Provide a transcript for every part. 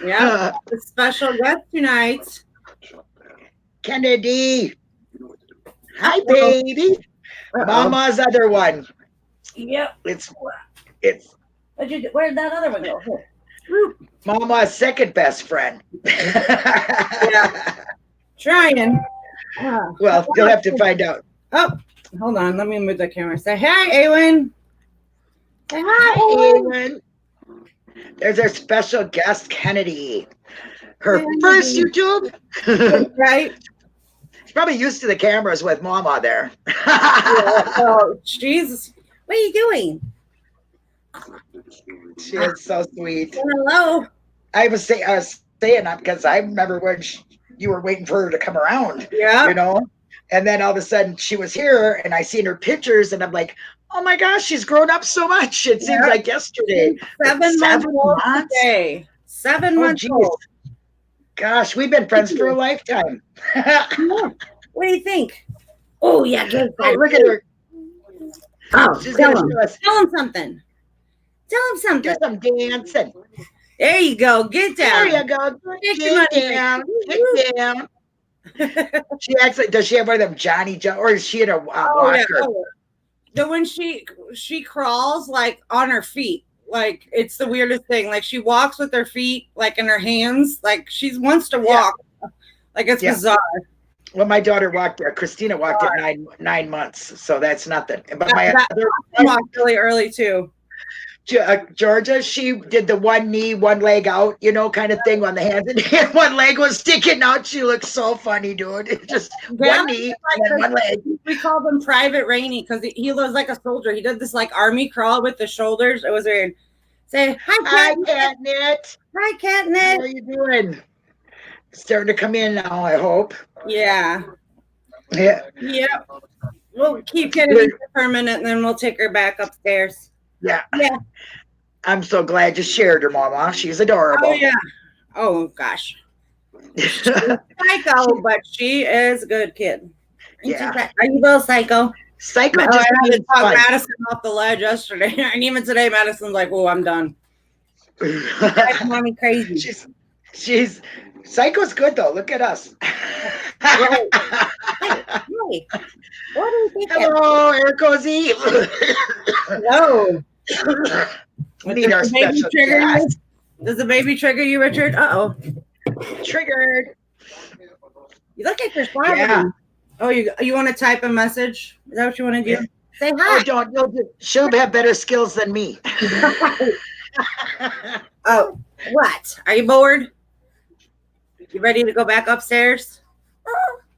Yep. The special guest tonight. Kennedy. Hi, Uh-oh. baby. Uh-oh. Mama's other one. Yep. It's Where'd that other one go? Here. Mama's second best friend. Yeah. Trying. Well, you'll have to find out. Oh, hold on. Let me move the camera. Say hi, Awen. Say hi, Hi, Awen. Ewan. There's our special guest, Kennedy. Her first YouTube. Right? She's probably used to the cameras with Mama there. Oh, Jesus. What are you doing? She is so sweet. Hello. I was saying that because I remember when you were waiting for her to come around. Yeah. You know, and then all of a sudden she was here, and I seen her pictures, and I'm like, oh my gosh, she's grown up so much. It seems like yesterday. 7 months old today. 7 months old. Gosh, we've been friends for a lifetime. What do you think? Oh yeah, good. Oh, look at her. Oh, She's tell gonna him. show us. Tell him something. Tell him something. Do some dancing. There you go. Get down. There you go. Get down. Get down. She actually does. She have one of them Johnny Jump, or is she in a walker? Yeah. Oh. The when she crawls like on her feet, like it's the weirdest thing. Like she walks with her feet like in her hands, like she wants to walk. Yeah. Like it's bizarre. Well, my daughter walked. Christina walked at 9 months, so that's nothing. But my other walked really early too. Georgia, she did the one knee, one leg out, kind of thing on the hands, and one leg was sticking out. She looked so funny, dude. Just one knee and then one leg. We called him Private Rainey because he was like a soldier. He did this like army crawl with the shoulders. It was weird. Say hi, Catnip. Hi, Catnip. How are you doing? Starting to come in now, I hope. Yeah. Yeah. Yep. We'll keep Kennedy for a minute, and then we'll take her back upstairs. Yeah. Yeah. I'm so glad you shared her, Mama. She's adorable. Oh, yeah. Oh, gosh. She's psycho, but she is a good kid. Yeah. Are you little psycho? Psycho just I had to talk Madison off the ledge yesterday. And even today, Madison's like, oh, I'm done. Mommy crazy. She's Psycho's good, though. Look at us. Right. Hey. What do you think? Hello, Air Cozy. Hello. Need our special guest. Does the baby trigger you, Richard? Uh-oh. Triggered. You look like you're slobbering. Yeah. Oh, you want to type a message? Is that what you want to do? Yeah. Say hi. Oh, don't. She'll have better skills than me. Oh, what? Are you bored? You ready to go back upstairs?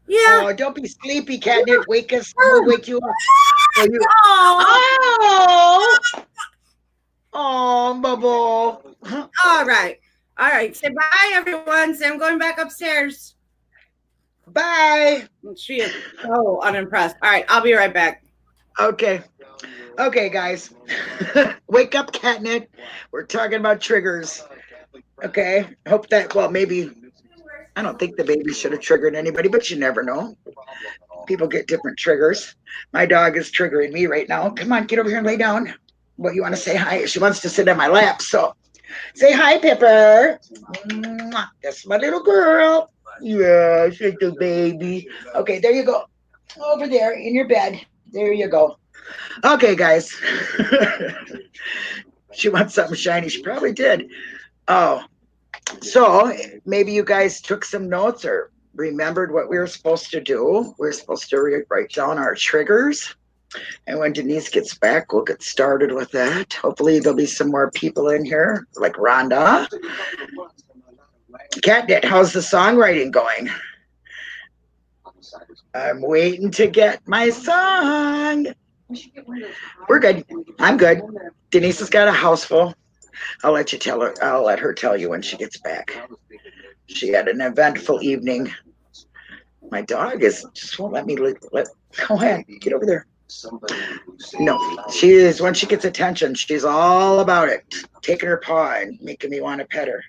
Yeah. Oh, don't be sleepy, Catnip. Wake us. We'll wake you up. Oh, Bubble. All right. Say bye, everyone. Say I'm going back upstairs. Bye. She is so unimpressed. All right. I'll be right back. Okay, guys. Wake up, Catnip. We're talking about triggers. Okay. Hope that, maybe. I don't think the baby should have triggered anybody, but you never know. People get different triggers. My dog is triggering me right now. Come on, get over here and lay down. What, you want to say hi? She wants to sit on my lap, so say hi, Pepper. That's my little girl. Yeah, she's the baby. Okay, there you go. Over there in your bed. There you go. Okay, guys. She wants something shiny. She probably did. Oh. So maybe you guys took some notes or remembered what we were supposed to do. We're supposed to write down our triggers. And when Denise gets back, we'll get started with that. Hopefully there'll be some more people in here, like Rhonda. Catnip, how's the songwriting going? I'm waiting to get my song. We're good. I'm good. Denise has got a house full. I'll let her tell you when she gets back. She had an eventful evening. My dog just won't let me go ahead, get over there. No, she is, when she gets attention, she's all about it. Taking her paw and making me want to pet her.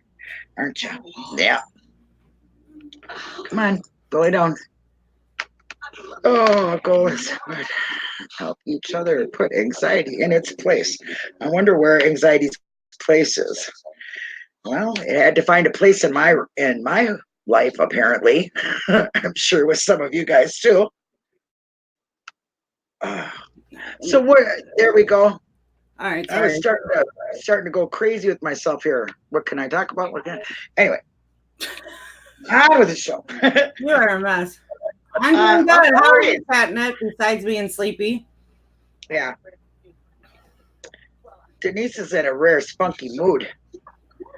Aren't you? Yeah. Come on, go lay down. Oh, goals. Help each other put anxiety in its place. I wonder where anxiety's place is. Well, it had to find a place in my life, apparently. I'm sure with some of you guys too. So there we go. All right, I was sorry. starting to go crazy with myself here. What can I talk about? Anyway, on with the show. You are a mess. I'm doing good. How are you, Catnip, besides being sleepy? Yeah. Denise is in a rare spunky mood.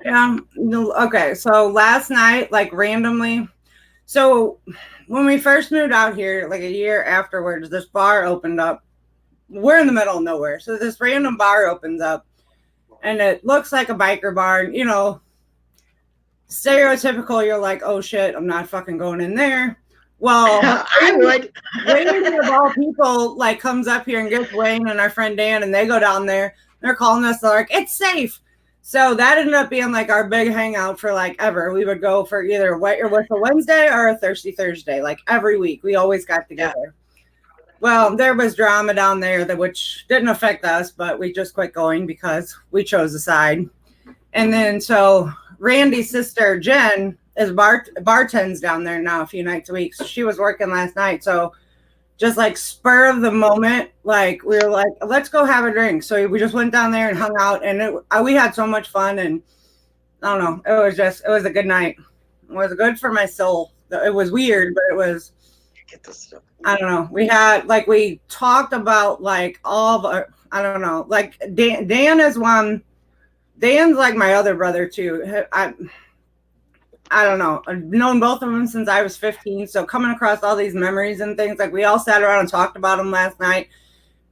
Yeah. Okay. So last night, like randomly, so when we first moved out here, like a year afterwards, this bar opened up. We're in the middle of nowhere. So this random bar opens up and it looks like a biker bar. You know, stereotypical, you're like, oh shit, I'm not fucking going in there. Well, I would. Wayne of all people like comes up here and gets Wayne and our friend Dan, and they go down there. They're calling us. They're like, it's safe. So that ended up being like our big hangout for like ever. We would go for either a Wednesday or a Thirsty Thursday, like every week. We always got together. Yeah. Well, there was drama down there which didn't affect us, but we just quit going because we chose a side. And then so Randy's sister Jen is bartends down there now a few nights a week. So she was working last night. So just like spur of the moment, like we were like, let's go have a drink. So we just went down there and hung out, and we had so much fun. And I don't know, it was a good night. It was good for my soul. It was weird, but it was, I don't know. We talked about like all of our, I don't know, like Dan is one. Dan's like my other brother too. I don't know. I've known both of them since I was 15. So coming across all these memories and things, like we all sat around and talked about them last night,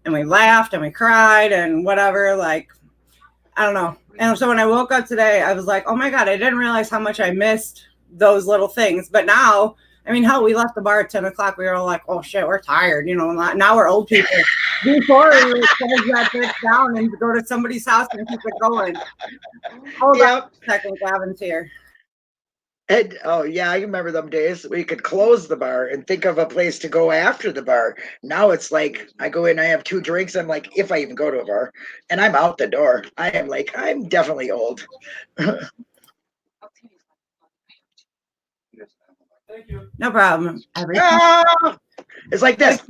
and we laughed and we cried and whatever. Like, I don't know. And so when I woke up today, I was like, oh my God, I didn't realize how much I missed those little things. But now, I mean, hell, we left the bar at 10 o'clock. We were all like, oh shit, we're tired. You know, now we're old people. Before we would close that bitch down and go to somebody's house and keep it going. Hold on a second, Gavin's here. And oh yeah, I remember them days. We could close the bar and think of a place to go after the bar. Now it's like I go in, I have 2 drinks. I'm like, if I even go to a bar, and I'm out the door. I am like, I'm definitely old. No problem. It's like this.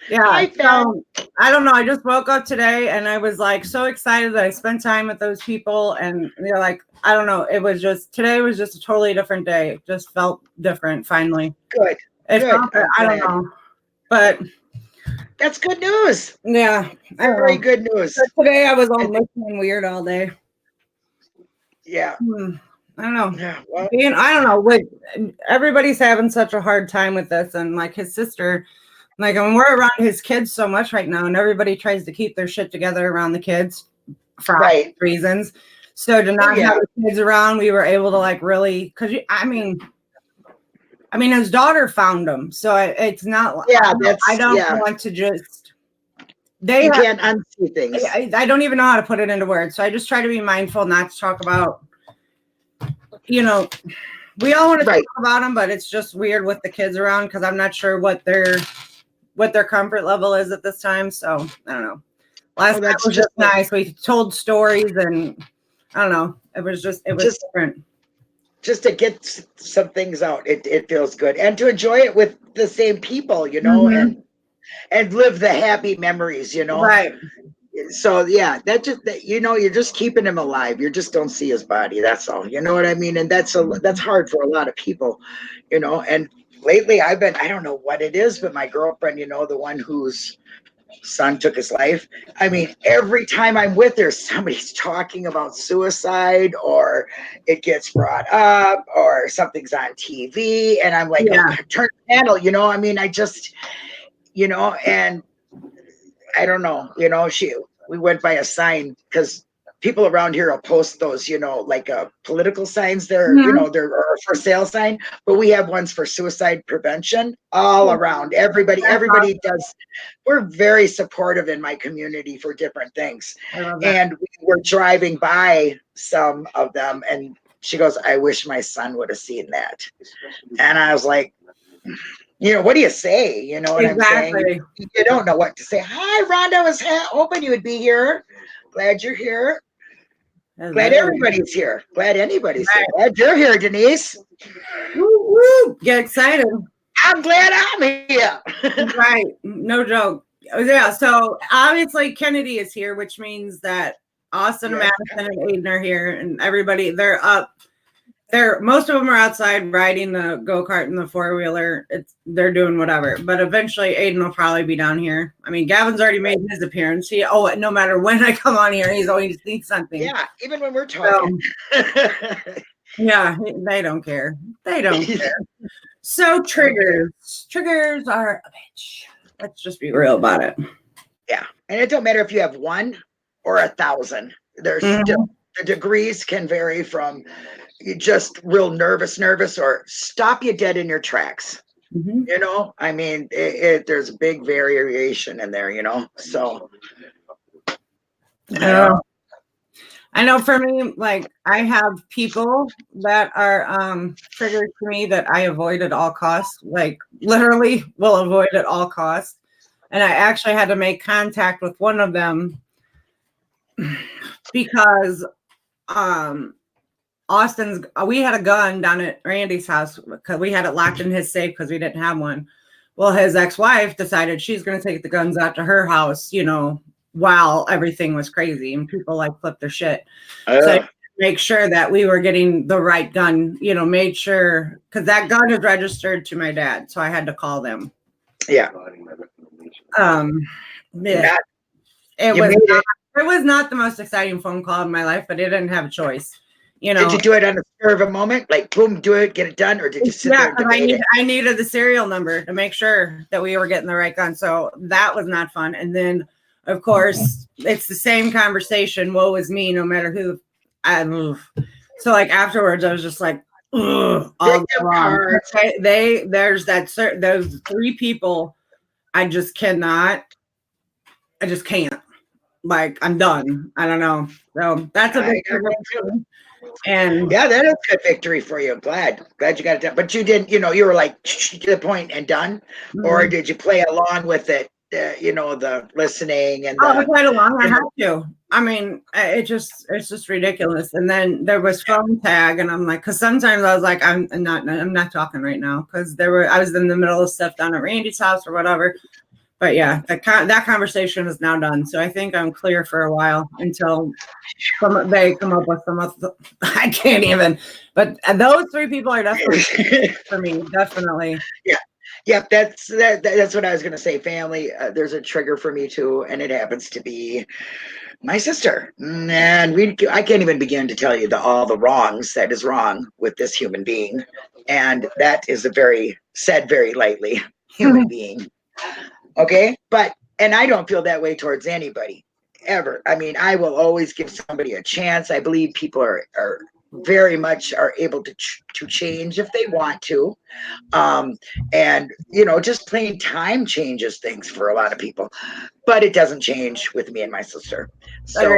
Yeah. So I don't know. I just woke up today and I was like so excited that I spent time with those people. And they're like, I don't know. Today was just a totally different day. It just felt different finally. Good. I don't know. But that's good news. Yeah. Very good news. So today I was all listening weird all day. Yeah. I don't know. Yeah, well, I don't know. Everybody's having such a hard time with this, and like his sister, like when we're around his kids so much right now, and everybody tries to keep their shit together around the kids for reasons. So to not have the kids around, we were able to like really, because I mean, his daughter found him, so it's not. Yeah, I don't want to just. You can't unsee things. I don't even know how to put it into words, so I just try to be mindful not to talk about. You know, we all want to talk about them, but it's just weird with the kids around because I'm not sure what their comfort level is at this time. So I don't know. Last night was just nice. We told stories, and I don't know. It was different. Just to get some things out, it feels good, and to enjoy it with the same people, you know, and live the happy memories, you know. Right. So yeah, you're just keeping him alive. You just don't see his body. That's all. You know what I mean? And that's hard for a lot of people, you know. And lately I don't know what it is, but my girlfriend, you know, the one whose son took his life. I mean, every time I'm with her, somebody's talking about suicide, or it gets brought up, or something's on TV, and I'm like, turn the channel, you know. I mean, I just, you know, and I don't know, you know, we went by a sign because people around here will post those, you know, like political signs there, you know, they're for sale sign, but we have ones for suicide prevention all around. Everybody does. We're very supportive in my community for different things. And we were driving by some of them, and she goes, I wish my son would have seen that. And I was like, you know, what do you say? You know what I'm saying? You don't know what to say. Hi, Rhonda, I was hoping you would be here. Glad you're here. Glad everybody's here. Glad anybody's here. Glad you're here, Denise. Woo, woo. Get excited. I'm glad I'm here. Right. No joke. Yeah. So obviously Kennedy is here, which means that Austin, Madison, and Aiden are here, and everybody, they're up. Most of them are outside riding the go-kart and the four-wheeler. They're doing whatever. But eventually Aiden will probably be down here. I mean, Gavin's already made his appearance. No matter when I come on here, he's always needs something. Yeah, even when we're talking. Yeah, they don't care. They don't care. So triggers. Triggers are a bitch. Let's just be real about it. Yeah. And it don't matter if you have 1 or 1,000. There's still, the degrees can vary from you just real nervous, or stop you dead in your tracks. You know, I mean, there's a big variation in there, you know, so. I know for me, like I have people that are triggers to me that I avoid at all costs, like literally will avoid at all costs. And I actually had to make contact with one of them because we had a gun down at Randy's house because we had it locked in his safe because we didn't have one. Well, his ex-wife decided she's going to take the guns out to her house, you know, while everything was crazy and people like flipped their shit. So make sure that we were getting the right gun, you know, made sure because that gun is registered to my dad. So I had to call them. Yeah. It was not the most exciting phone call in my life, but I didn't have a choice. You know, did you do it on the spur of a moment? Like, boom, do it, get it done, or did you sit there and debate it? I needed the serial number to make sure that we were getting the right gun. So that was not fun. And then, of course, it's the same conversation. Woe is me, no matter who I move. So, like afterwards, I was just like, ugh, there's those 3 people. I just cannot. I just can't. Like, I'm done. I don't know. So that's a big thing. And yeah, that is good victory for you. Glad you got it done. But you didn't, you know, you were like to the point and done, or did you play along with it? You know, the listening and I played along. I had to. I mean, it's just ridiculous. And then there was phone tag, and I'm like, because sometimes I was like, I'm not talking right now because I was in the middle of stuff down at Randy's house or whatever. But yeah, that conversation is now done. So I think I'm clear for a while until they come up with some other. I can't even. But those 3 people are definitely for me. Definitely. Yeah. Yep. That's what I was going to say. Family. There's a trigger for me too, and it happens to be my sister. And I can't even begin to tell you all the wrongs that is wrong with this human being, and that is a very lightly human being. Okay, and I don't feel that way towards anybody ever. I mean, I will always give somebody a chance. I believe people are very much are able to change if they want to, and you know, just plain time changes things for a lot of people, but it doesn't change with me and my sister. So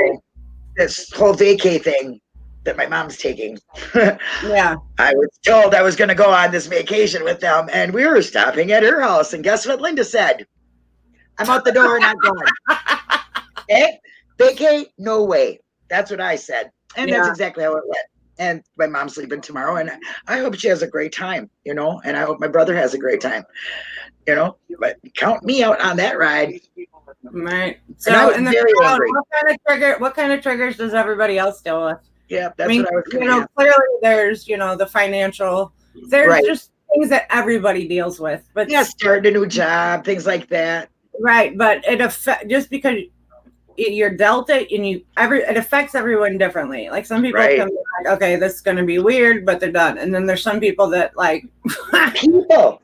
this whole vacay thing that my mom's taking, yeah, I was told I was going to go on this vacation with them, and we were stopping at her house, and guess what Linda said? I'm out the door, not going. Okay? Vacay? No way. That's what I said. And that's exactly how it went. And my mom's leaving tomorrow, and I hope she has a great time, you know, and I hope my brother has a great time, you know, but count me out on that ride. Right. So, in the what kind of triggers does everybody else deal with? Yeah, that's what I was going to ask. Clearly there's, you know, the financial, there's just things that everybody deals with. But yeah, starting a new job, things like that. Right, but just because you're dealt it, and it affects everyone differently. Like some people can be like, okay, this is going to be weird, but they're done. And then there's some people that like people.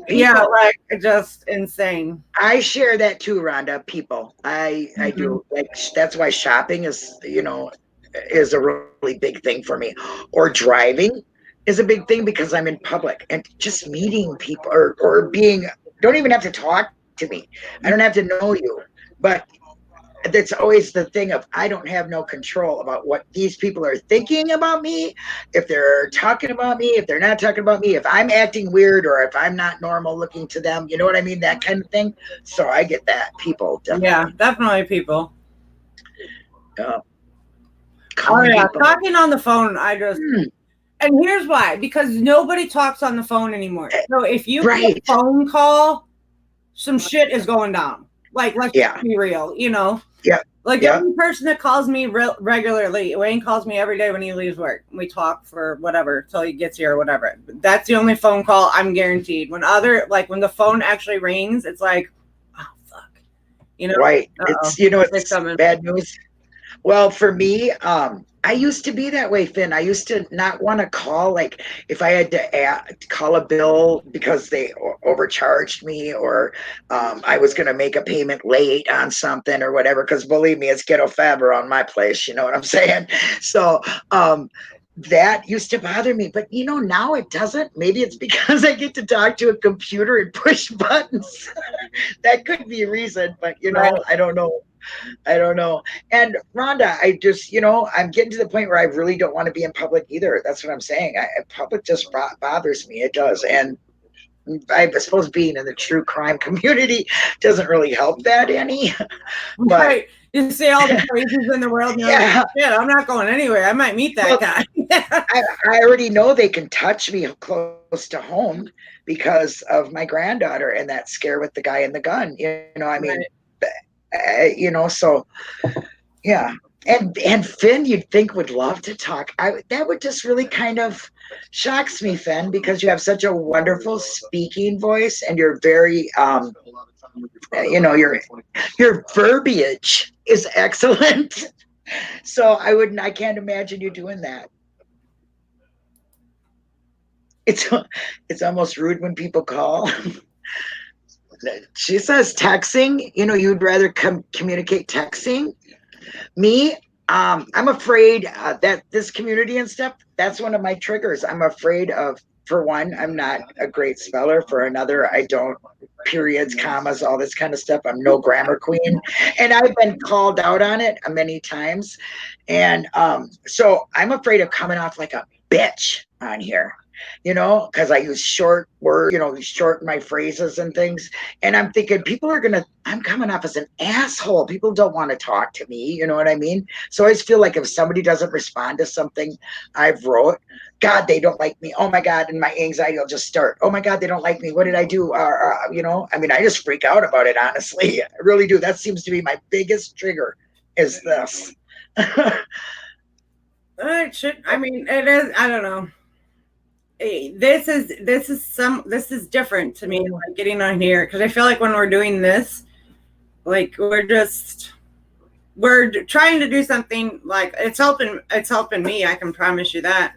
Yeah, like just insane. I share that too, Rhonda. People, I do. Like that's why shopping is, you know, is a really big thing for me. Or driving is a big thing because I'm in public, and just meeting people or being. Don't even have to talk to me. I don't have to know you, but that's always the thing of I don't have no control about what these people are thinking about me, if they're talking about me, if they're not talking about me, if I'm acting weird or if I'm not normal looking to them, you know what I mean, that kind of thing. So I get that. People definitely. Yeah, definitely people. Oh calling yeah, people. talking on the phone. And here's why: because nobody talks on the phone anymore. So if you get a phone call, some shit is going down. Like, let's be real, you know. Yeah. Like the only person that calls me regularly, Wayne calls me every day when he leaves work. We talk for whatever till he gets here or whatever. That's the only phone call I'm guaranteed. When when the phone actually rings, it's like, oh fuck, you know. Right. It's it's bad news. Well, for me, I used to be that way, Finn. I used to not want to call, like if I had to call a bill because they overcharged me, or I was going to make a payment late on something or whatever. Because believe me, it's ghetto fabber on my place. You know what I'm saying? So that used to bother me. But now it doesn't. Maybe it's because I get to talk to a computer and push buttons. That could be a reason, but I don't know. I don't know. And Rhonda, I just, I'm getting to the point where I really don't want to be in public either. That's what I'm saying. Public just bothers me. It does. And I suppose being in the true crime community doesn't really help that any. But right. You see all the phrases in the world. And you're like, shit, I'm not going anywhere. I might meet that guy. I already know they can touch me close to home because of my granddaughter and that scare with the guy in the gun. I mean, so yeah. And Finn, you'd think would love to talk. That would just really kind of shocks me, Finn, because you have such a wonderful speaking voice, and you're very your verbiage is excellent. So I can't imagine you doing that. It's almost rude when people call. She says texting, you'd rather communicate texting. Me, I'm afraid that this community and stuff, that's one of my triggers. I'm afraid of, for one, I'm not a great speller. For another, I don't, periods, commas, all this kind of stuff. I'm no grammar queen. And I've been called out on it many times. And so I'm afraid of coming off like a bitch on here. Because I use short words, shorten my phrases and things. And I'm thinking I'm coming off as an asshole. People don't want to talk to me. You know what I mean? So I just feel like if somebody doesn't respond to something I've wrote, God, they don't like me. Oh my God. And my anxiety will just start. Oh my God, they don't like me. What did I do? I mean, I just freak out about it, honestly. I really do. That seems to be my biggest trigger is this. I mean, it is, I don't know. This is different to me, like getting on here, because I feel like when we're doing this, like we're trying to do something, like it's helping me, I can promise you that.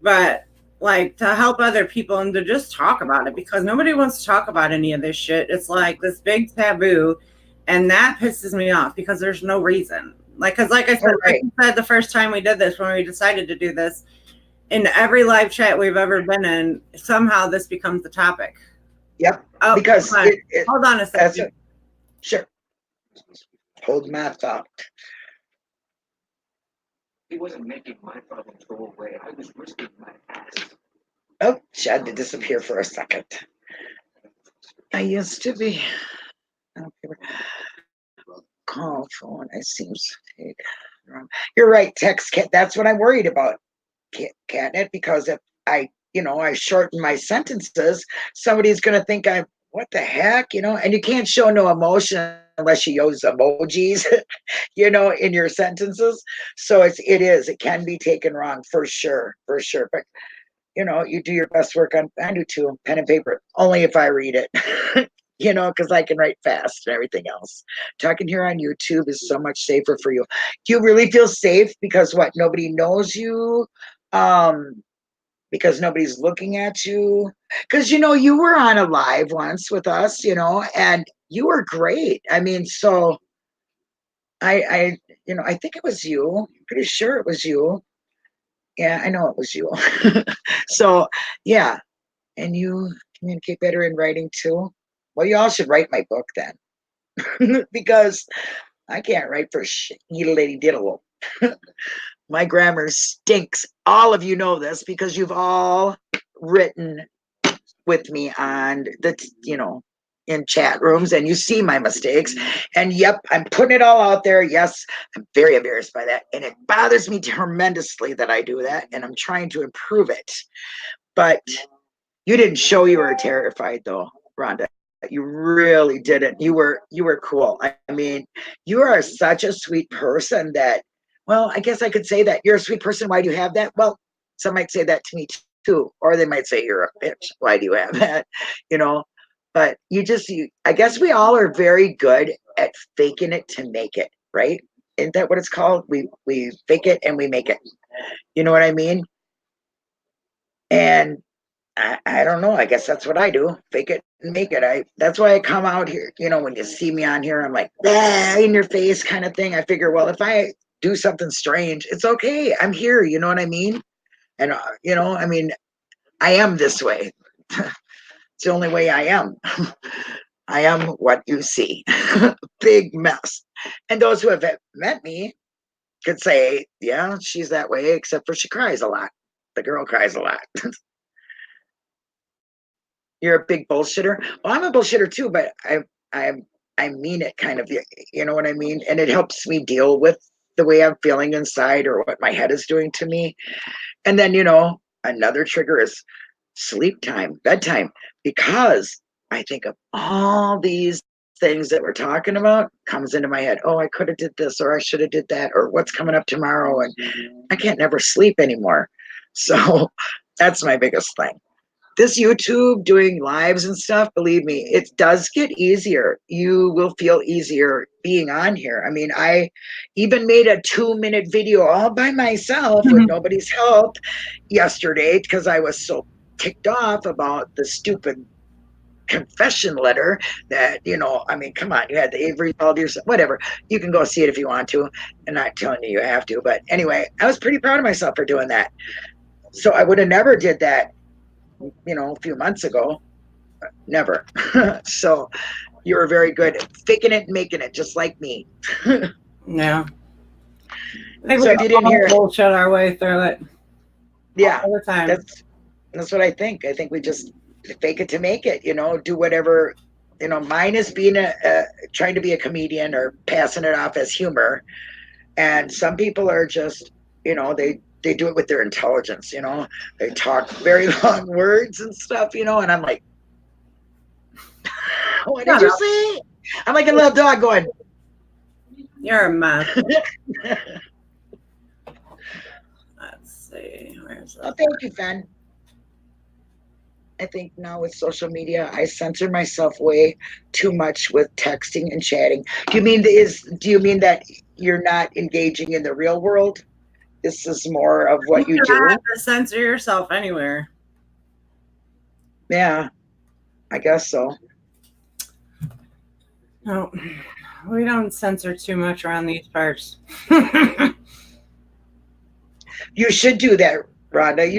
But like to help other people and to just talk about it, because nobody wants to talk about any of this shit. It's like this big taboo, and that pisses me off because there's no reason. Because like I said, like you said the first time we did this, when we decided to do this, in every live chat we've ever been in, somehow this becomes the topic. Yep. Oh, because hold on a second. Sure. Hold my thought. He wasn't making my problems go away. I was risking my ass. Oh, she had to disappear for a second. I used to be. Call for when I seems. You're right, text cat. That's what I'm worried about, Catnip, because if I shorten my sentences, somebody's going to think what the heck, and you can't show no emotion unless you use emojis, in your sentences. So it can be taken wrong for sure. But, you do your best work I do too, pen and paper, only if I read it, because I can write fast and everything else. Talking here on YouTube is so much safer for you. Do you really feel safe because nobody knows you? Because nobody's looking at you, because you were on a live once with us, and you were great. I mean, so I think it was you. I'm pretty sure it was you. Yeah, I know it was you. So yeah, and you communicate better in writing too. Well, you all should write my book then, because I can't write for lady diddle. My grammar stinks. All of you know this because you've all written with me on the, in chat rooms and you see my mistakes. And yep, I'm putting it all out there. Yes, I'm very embarrassed by that. And it bothers me tremendously that I do that. And I'm trying to improve it. But you didn't show you were terrified though, Rhonda. You really didn't. You were cool. I mean, you are such a sweet person that, well, I guess I could say that. You're a sweet person. Why do you have that? Well, some might say that to me too. Or they might say you're a bitch. Why do you have that? You know, but I guess we all are very good at faking it to make it, right? Isn't that what it's called? We fake it and we make it. You know what I mean? And I don't know. I guess that's what I do. Fake it and make it. That's why I come out here. You know, when you see me on here, I'm like, in your face kind of thing. I figure, well, if I do something strange, it's okay. I'm here. You know what I mean? And you know, I mean, I am this way. It's the only way I am. I am what you see. Big mess. And those who have met me could say, yeah, she's that way, except for she cries a lot. The girl cries a lot. You're a big bullshitter. Well, I'm a bullshitter too, but I mean it kind of, you know what I mean? And it helps me deal with the way I'm feeling inside or what my head is doing to me. And then, you know, another trigger is sleep time, bedtime, because I think of all these things that we're talking about comes into my head. Oh, I could have did this, or I should have did that, or what's coming up tomorrow. And I can't never sleep anymore. So that's my biggest thing. This YouTube doing lives and stuff, believe me, it does get easier. You will feel easier being on here. I mean, I even made a 2-minute video all by myself with nobody's help yesterday because I was so ticked off about the stupid confession letter that, you know, I mean, come on, you had the Avery called yourself, whatever. You can go see it if you want to. I'm not telling you have to, but anyway, I was pretty proud of myself for doing that. So I would have never did that, you know, a few months ago. Never. So you were very good at faking it and making it, just like me. Yeah. I think so if you didn't hear it, bullshit our way through it. Yeah. All the time. That's what I think. I think we just fake it to make it, you know, do whatever, you know. Mine is being trying to be a comedian or passing it off as humor. And some people are just, you know, they do it with their intelligence, you know. They talk very long words and stuff, you know, and I'm like, what did you say? I'm like a little dog going, you're a mess. Let's see. Where's that? Oh, thank you, Fen. I think now with social media, I censor myself way too much with texting and chatting. Do you mean that you're not engaging in the real world? This is more of what you do. You have to censor yourself anywhere. Yeah, I guess so. No, we don't censor too much around these parts. You should do that, Rhonda.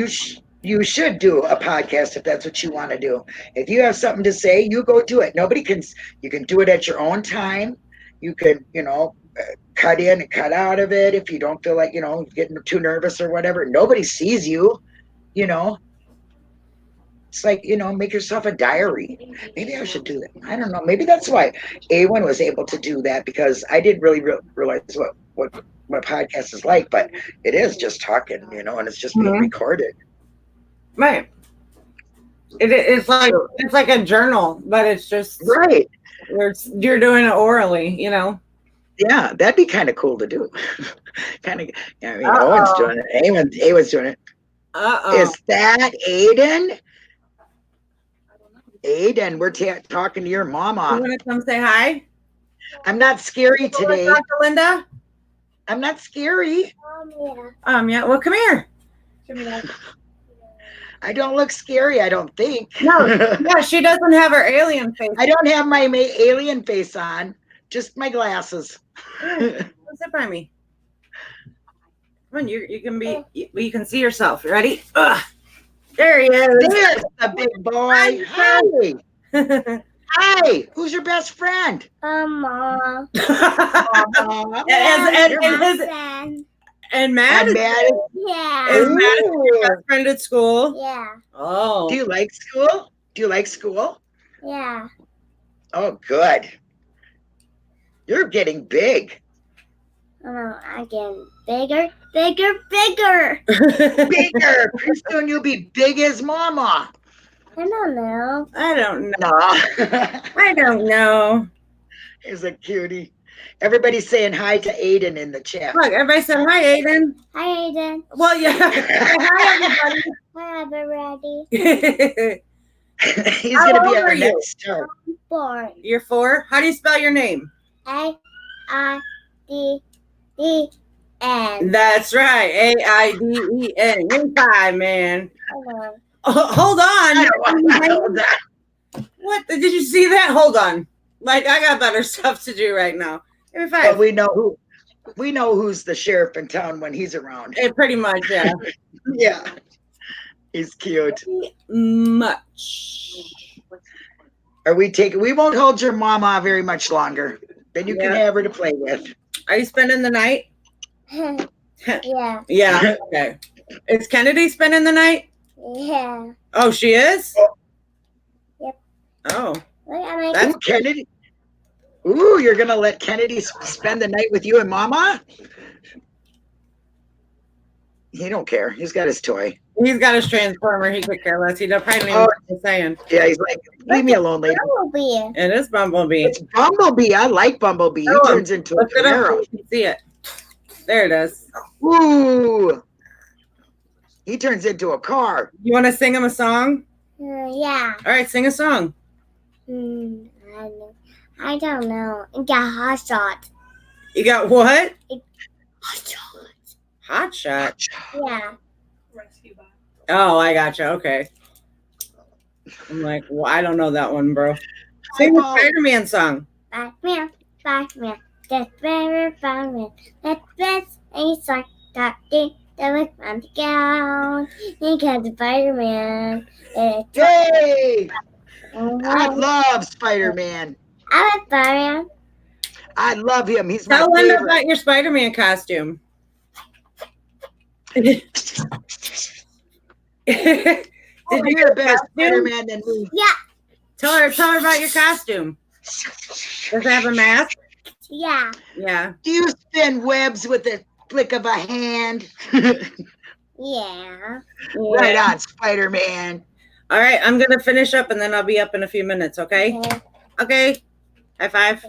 You should do a podcast if that's what you want to do. If you have something to say, you go do it. You can do it at your own time. You can, you know, cut in and cut out of it if you don't feel like, you know, getting too nervous or whatever. Nobody sees you, you know. It's like, you know, make yourself a diary. Maybe I should do that. I don't know. Maybe that's why A1 was able to do that, because I didn't really realize what podcast is like, but it is just talking, you know, and it's just being recorded. Right. It's like a journal, but it's just right. You're doing it orally, you know. Yeah, that'd be kind of cool to do. Kind of. I mean, Owen's doing it. Awen's doing it. Is that Aiden? Aiden, we're talking to your mama. You want to come say hi? I'm not scary today. Talk to Linda? I'm not scary. Yeah. Well, come here. I don't look scary, I don't think. No, yeah, she doesn't have her alien face. I don't have my alien face on, just my glasses. Sit by me. Come on, you can see yourself. You ready? Ugh. There he is. There's the big boy. Hi. Hi. Who's your best friend? Mama. And Matt? Yeah. Is Matt your best friend at school? Yeah. Oh. Do you like school? Yeah. Oh, good. You're getting big. Oh, I'm getting bigger, bigger, bigger. Bigger. Pretty soon you'll be big as Mama. I don't know. I don't know. No. I don't know. He's a cutie. Everybody's saying hi to Aiden in the chat. Look, everybody said hi, Aiden. Hi, Aiden. Well, yeah. Hi, Hi, everybody. everybody. He's How going to be old are our you? next star. Born. You're 4. How do you spell your name? A-I-D-E-N. That's right. A-I-D-E-N. You're 5, man. Hold on. Oh, hold I on. don't want that. What? Did you see that? Hold on. Like, I got better stuff to do right now. Give me 5. But we know who's the sheriff in town when he's around. Pretty much, yeah. Yeah. He's cute. Much. We won't hold your mama very much longer. Then you can have her to play with. Are you spending the night? Yeah. Yeah. Okay. Is Kennedy spending the night? Yeah. Oh, she is? Yep. Oh. Look at my That's Kennedy. Ooh, you're going to let Kennedy spend the night with you and Mama? He don't care. He's got his toy. He's got his transformer. He could care less. He probably don't even know what he's saying. Yeah, he's like, leave me alone, lady. Bumblebee. It is Bumblebee. It's Bumblebee. I like Bumblebee. He turns into a Look it up so Camaro. you can see it. There it is. Ooh. He turns into a car. You want to sing him a song? Yeah. All right, sing a song. I don't know. I got hot shot. You got what? Hot shot. Hot shot. Yeah. Oh, I gotcha. Okay. I'm like, well, I don't know that one, bro. Sing the Spider-Man song. Batman, Batman, that's very Batman. That's best and like that thing that was on the ground. He got the Spider-Man. Yay! I love Spider-Man. I like Spider-Man. I love him. He's my Tell Linda favorite. about your Spider-Man costume. Did You're a better Spider-Man than me. Yeah. Tell her about your costume. Does it have a mask? Yeah. Yeah. Do you spin webs with the flick of a hand? Yeah. Right on, Spider-Man. All right, I'm gonna finish up and then I'll be up in a few minutes. Okay. Okay. High five.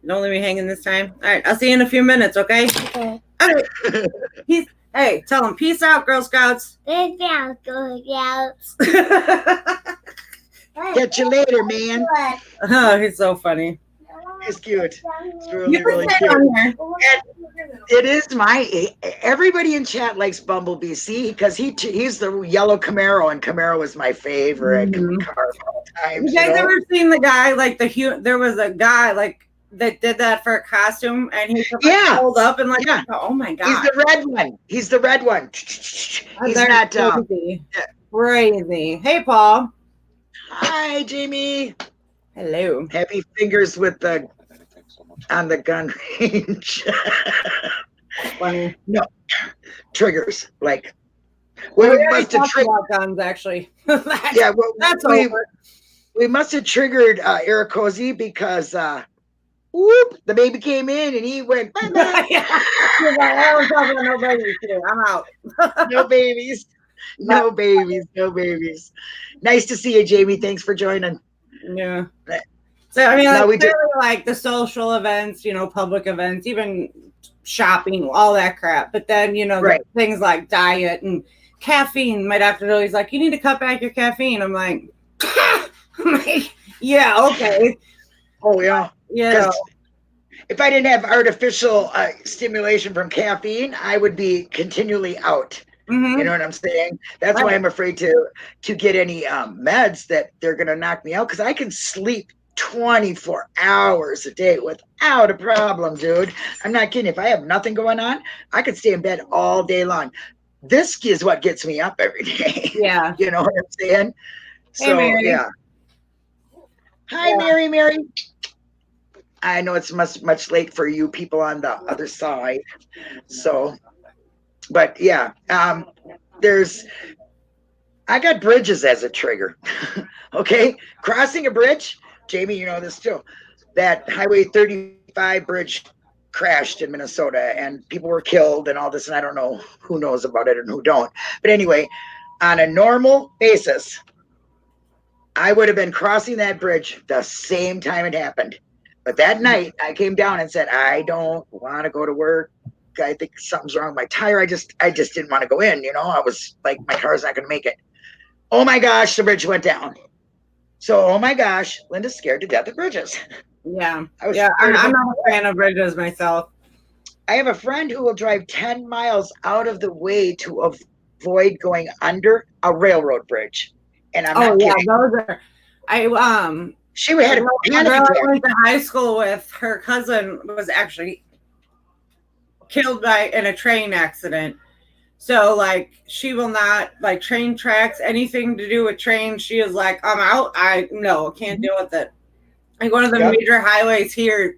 Don't leave me hanging this time. All right, I'll see you in a few minutes. Okay. Okay. All right. Peace. Hey, tell them peace out, Girl Scouts. This sounds good, yeah. Catch you later, man. Oh, he's so funny. It's cute. It's You really, can really sit cute. on here. It is everybody in chat likes Bumblebee. See, because he's the yellow Camaro, and Camaro was my favorite car of all time. You guys ever seen the guy like there was a guy like that did that for a costume and he could hold up and like oh my god. He's the red one. He's the red one. He's not crazy. Crazy. Hey Paul. Hi Jamie. Hello. Happy fingers on the gun range. Funny. No triggers like we must have triggered guns actually. That's over. We must have triggered Irakosi because whoop, the baby came in and he went bye bye. I don't talk about no babies today. I'm out. No babies. No babies. No babies. Nice to see you, Jamie. Thanks for joining. Yeah. So I mean, like, like the social events, public events, even shopping, all that crap. But then, things like diet and caffeine. My doctor always like, you need to cut back your caffeine. I'm like, yeah, okay. Oh yeah. Yeah. If I didn't have artificial stimulation from caffeine, I would be continually out. You know what I'm saying? That's why I'm afraid to get any meds that they're going to knock me out because I can sleep 24 hours a day without a problem, dude. I'm not kidding. If I have nothing going on, I could stay in bed all day long. This is what gets me up every day. Yeah. You know what I'm saying? Hey, Mary. Yeah. Hi, yeah. Mary. I know it's much late for you people on the other side. So, but yeah, I got bridges as a trigger. Okay. Crossing a bridge. Jamie, you know this too. That Highway 35 bridge crashed in Minnesota and people were killed and all this. And I don't know who knows about it and who don't. But anyway, on a normal basis, I would have been crossing that bridge the same time it happened. But that night I came down and said, I don't want to go to work. I think something's wrong with my tire. I just didn't want to go in. You know, I was like, my car's not going to make it. Oh my gosh, the bridge went down. So, oh my gosh, Linda's scared to death of bridges. Yeah. I'm not a fan of bridges myself. I have a friend who will drive 10 miles out of the way to avoid going under a railroad bridge. And I'm not kidding. Those are, she had a panic girl attack. I went to high school with, her cousin was actually killed in a train accident. So like she will not like train tracks, anything to do with trains. She is like, I'm out. I can't deal with it. Like one of the major highways here,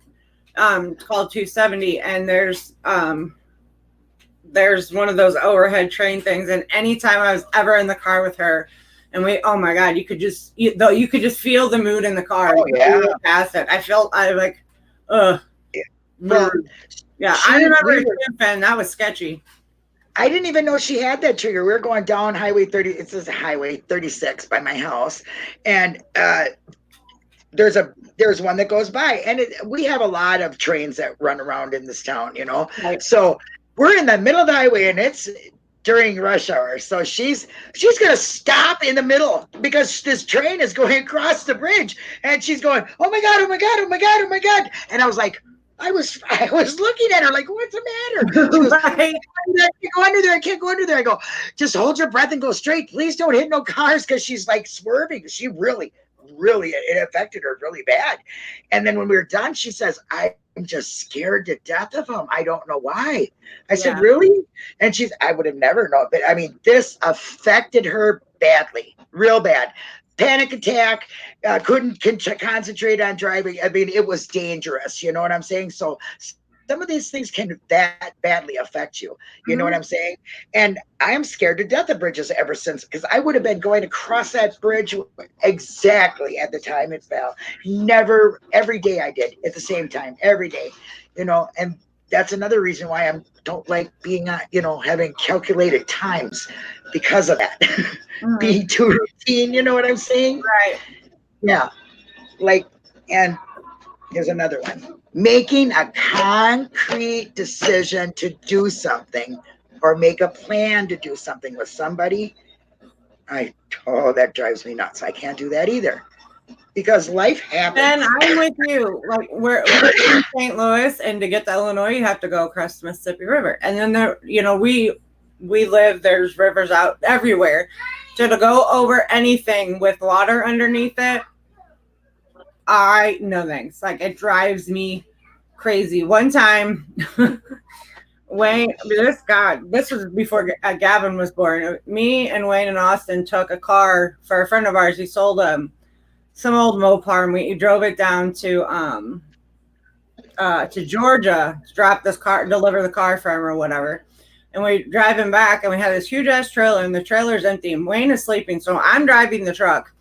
called 270, and there's one of those overhead train things. And anytime I was ever in the car with her, and oh my God, you could just feel the mood in the car. Oh yeah, past it. I like, ugh. Well, I remember a fan that was sketchy. I didn't even know she had that trigger. We were going down Highway 30. It says Highway 36 by my house, and there's one that goes by, and we have a lot of trains that run around in this town, you know. Right. So we're in the middle of the highway, and it's during rush hour. So she's gonna stop in the middle because this train is going across the bridge, and she's going, oh my God, oh my God, oh my God, oh my God, and I was like. I was looking at her like, what's the matter? She goes, I can't go under there. I can't go under there. I go, just hold your breath and go straight. Please don't hit no cars, because she's like swerving. She really, it affected her really bad. And then when we were done, she says, I'm just scared to death of him. I don't know why. I said, really? And I would have never known. But I mean, this affected her badly, real bad. Panic attack, couldn't concentrate on driving. I mean, it was dangerous. You know what I'm saying? So some of these things can that badly affect you. You know what I'm saying? And I am scared to death of bridges ever since, because I would have been going across that bridge exactly at the time it fell. Never, every day I did at the same time, every day, you know, and that's another reason why I don't like being, having calculated times because of that. Being too routine, you know what I'm saying? Right. Yeah. Like, and here's another one. Making a concrete decision to do something or make a plan to do something with somebody. That drives me nuts. I can't do that either. Because life happens. And I'm with you. Like we're in St. Louis, and to get to Illinois, you have to go across the Mississippi River. And then we live, there's rivers out everywhere. So to go over anything with water underneath it, no thanks. Like it drives me crazy. One time, Wayne, this was before Gavin was born. Me and Wayne and Austin took a car for a friend of ours. He sold some old Mopar, and we drove it down to Georgia to deliver the car for him or whatever. And we're driving back, and we had this huge ass trailer, and the trailer's empty, and Wayne is sleeping, so I'm driving the truck.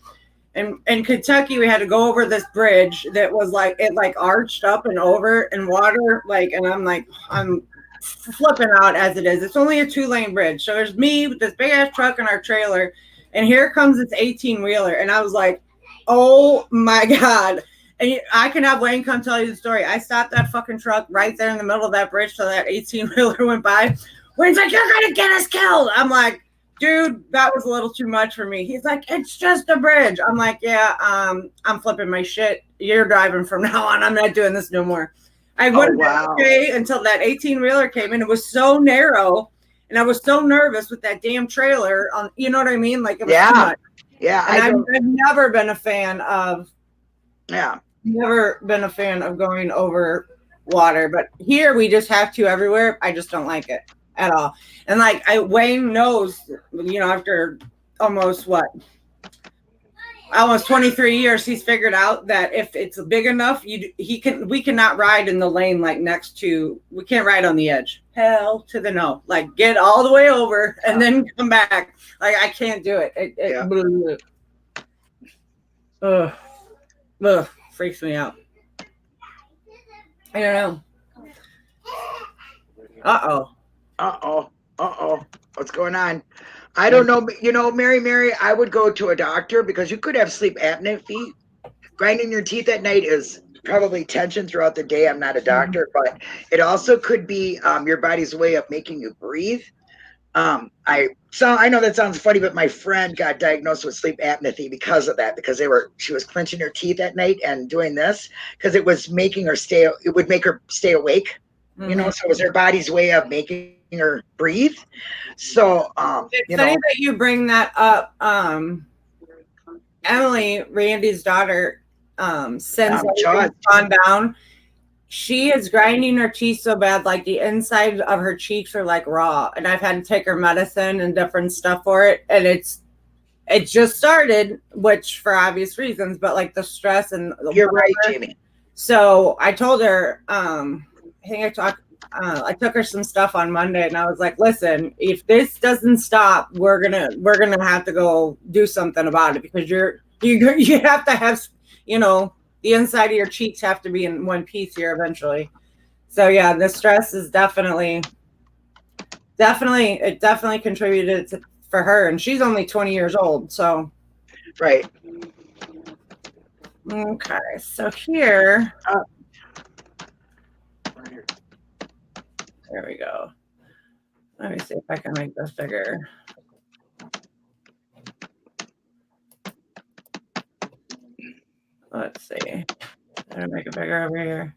And in Kentucky, we had to go over this bridge that was it arched up and over and water, and I'm flipping out as it is. It's only a 2-lane bridge. So there's me with this big ass truck and our trailer, and here comes this 18-wheeler, and I was like, oh my God. And I can have Wayne come tell you the story. I stopped that fucking truck right there in the middle of that bridge till that 18-wheeler went by. Wayne's like, you're going to get us killed. I'm like, dude, that was a little too much for me. He's like, it's just a bridge. I'm like, yeah, I'm flipping my shit. You're driving from now on. I'm not doing this no more. I would have been okay until that 18-wheeler came in. It was so narrow, and I was so nervous with that damn trailer. You know what I mean? Like, it was too much. Yeah. And I've never been a fan of. Yeah. Never been a fan of going over water, but here we just have to everywhere. I just don't like it at all. And Wayne knows, after almost 23 years, he's figured out that if it's big enough, we cannot ride in the lane we can't ride on the edge. Hell to the no. Get all the way over and then come back. I can't do it. Ugh. freaks me out. I don't know. Uh-oh. What's going on? I don't know. You know, Mary, I would go to a doctor because you could have sleep apnea feet. Grinding your teeth at night is probably tension throughout the day. I'm not a doctor, but it also could be your body's way of making you breathe. I know that sounds funny, but my friend got diagnosed with sleep apnea because of that, because she was clenching her teeth at night and doing this because it would make her stay awake. You know, so it was her body's way of making her breathe. So it's funny that you bring that up. Emily, Randy's daughter, since everything's gone down, she is grinding her teeth so bad, like the inside of her cheeks are like raw. And I've had to take her medicine and different stuff for it. And it just started, which for obvious reasons, but like the stress and you're right, Jamie. So I told her, I took her some stuff on Monday, and I was like, listen, if this doesn't stop, we're gonna have to go do something about it, because you have to have, you know, the inside of your cheeks have to be in one piece here eventually. So yeah, the stress is definitely contributed for her, and she's only 20 years old. So right. Okay, so here, there we go. Let me see if I can make this bigger. Let's see. Did I make it bigger over here?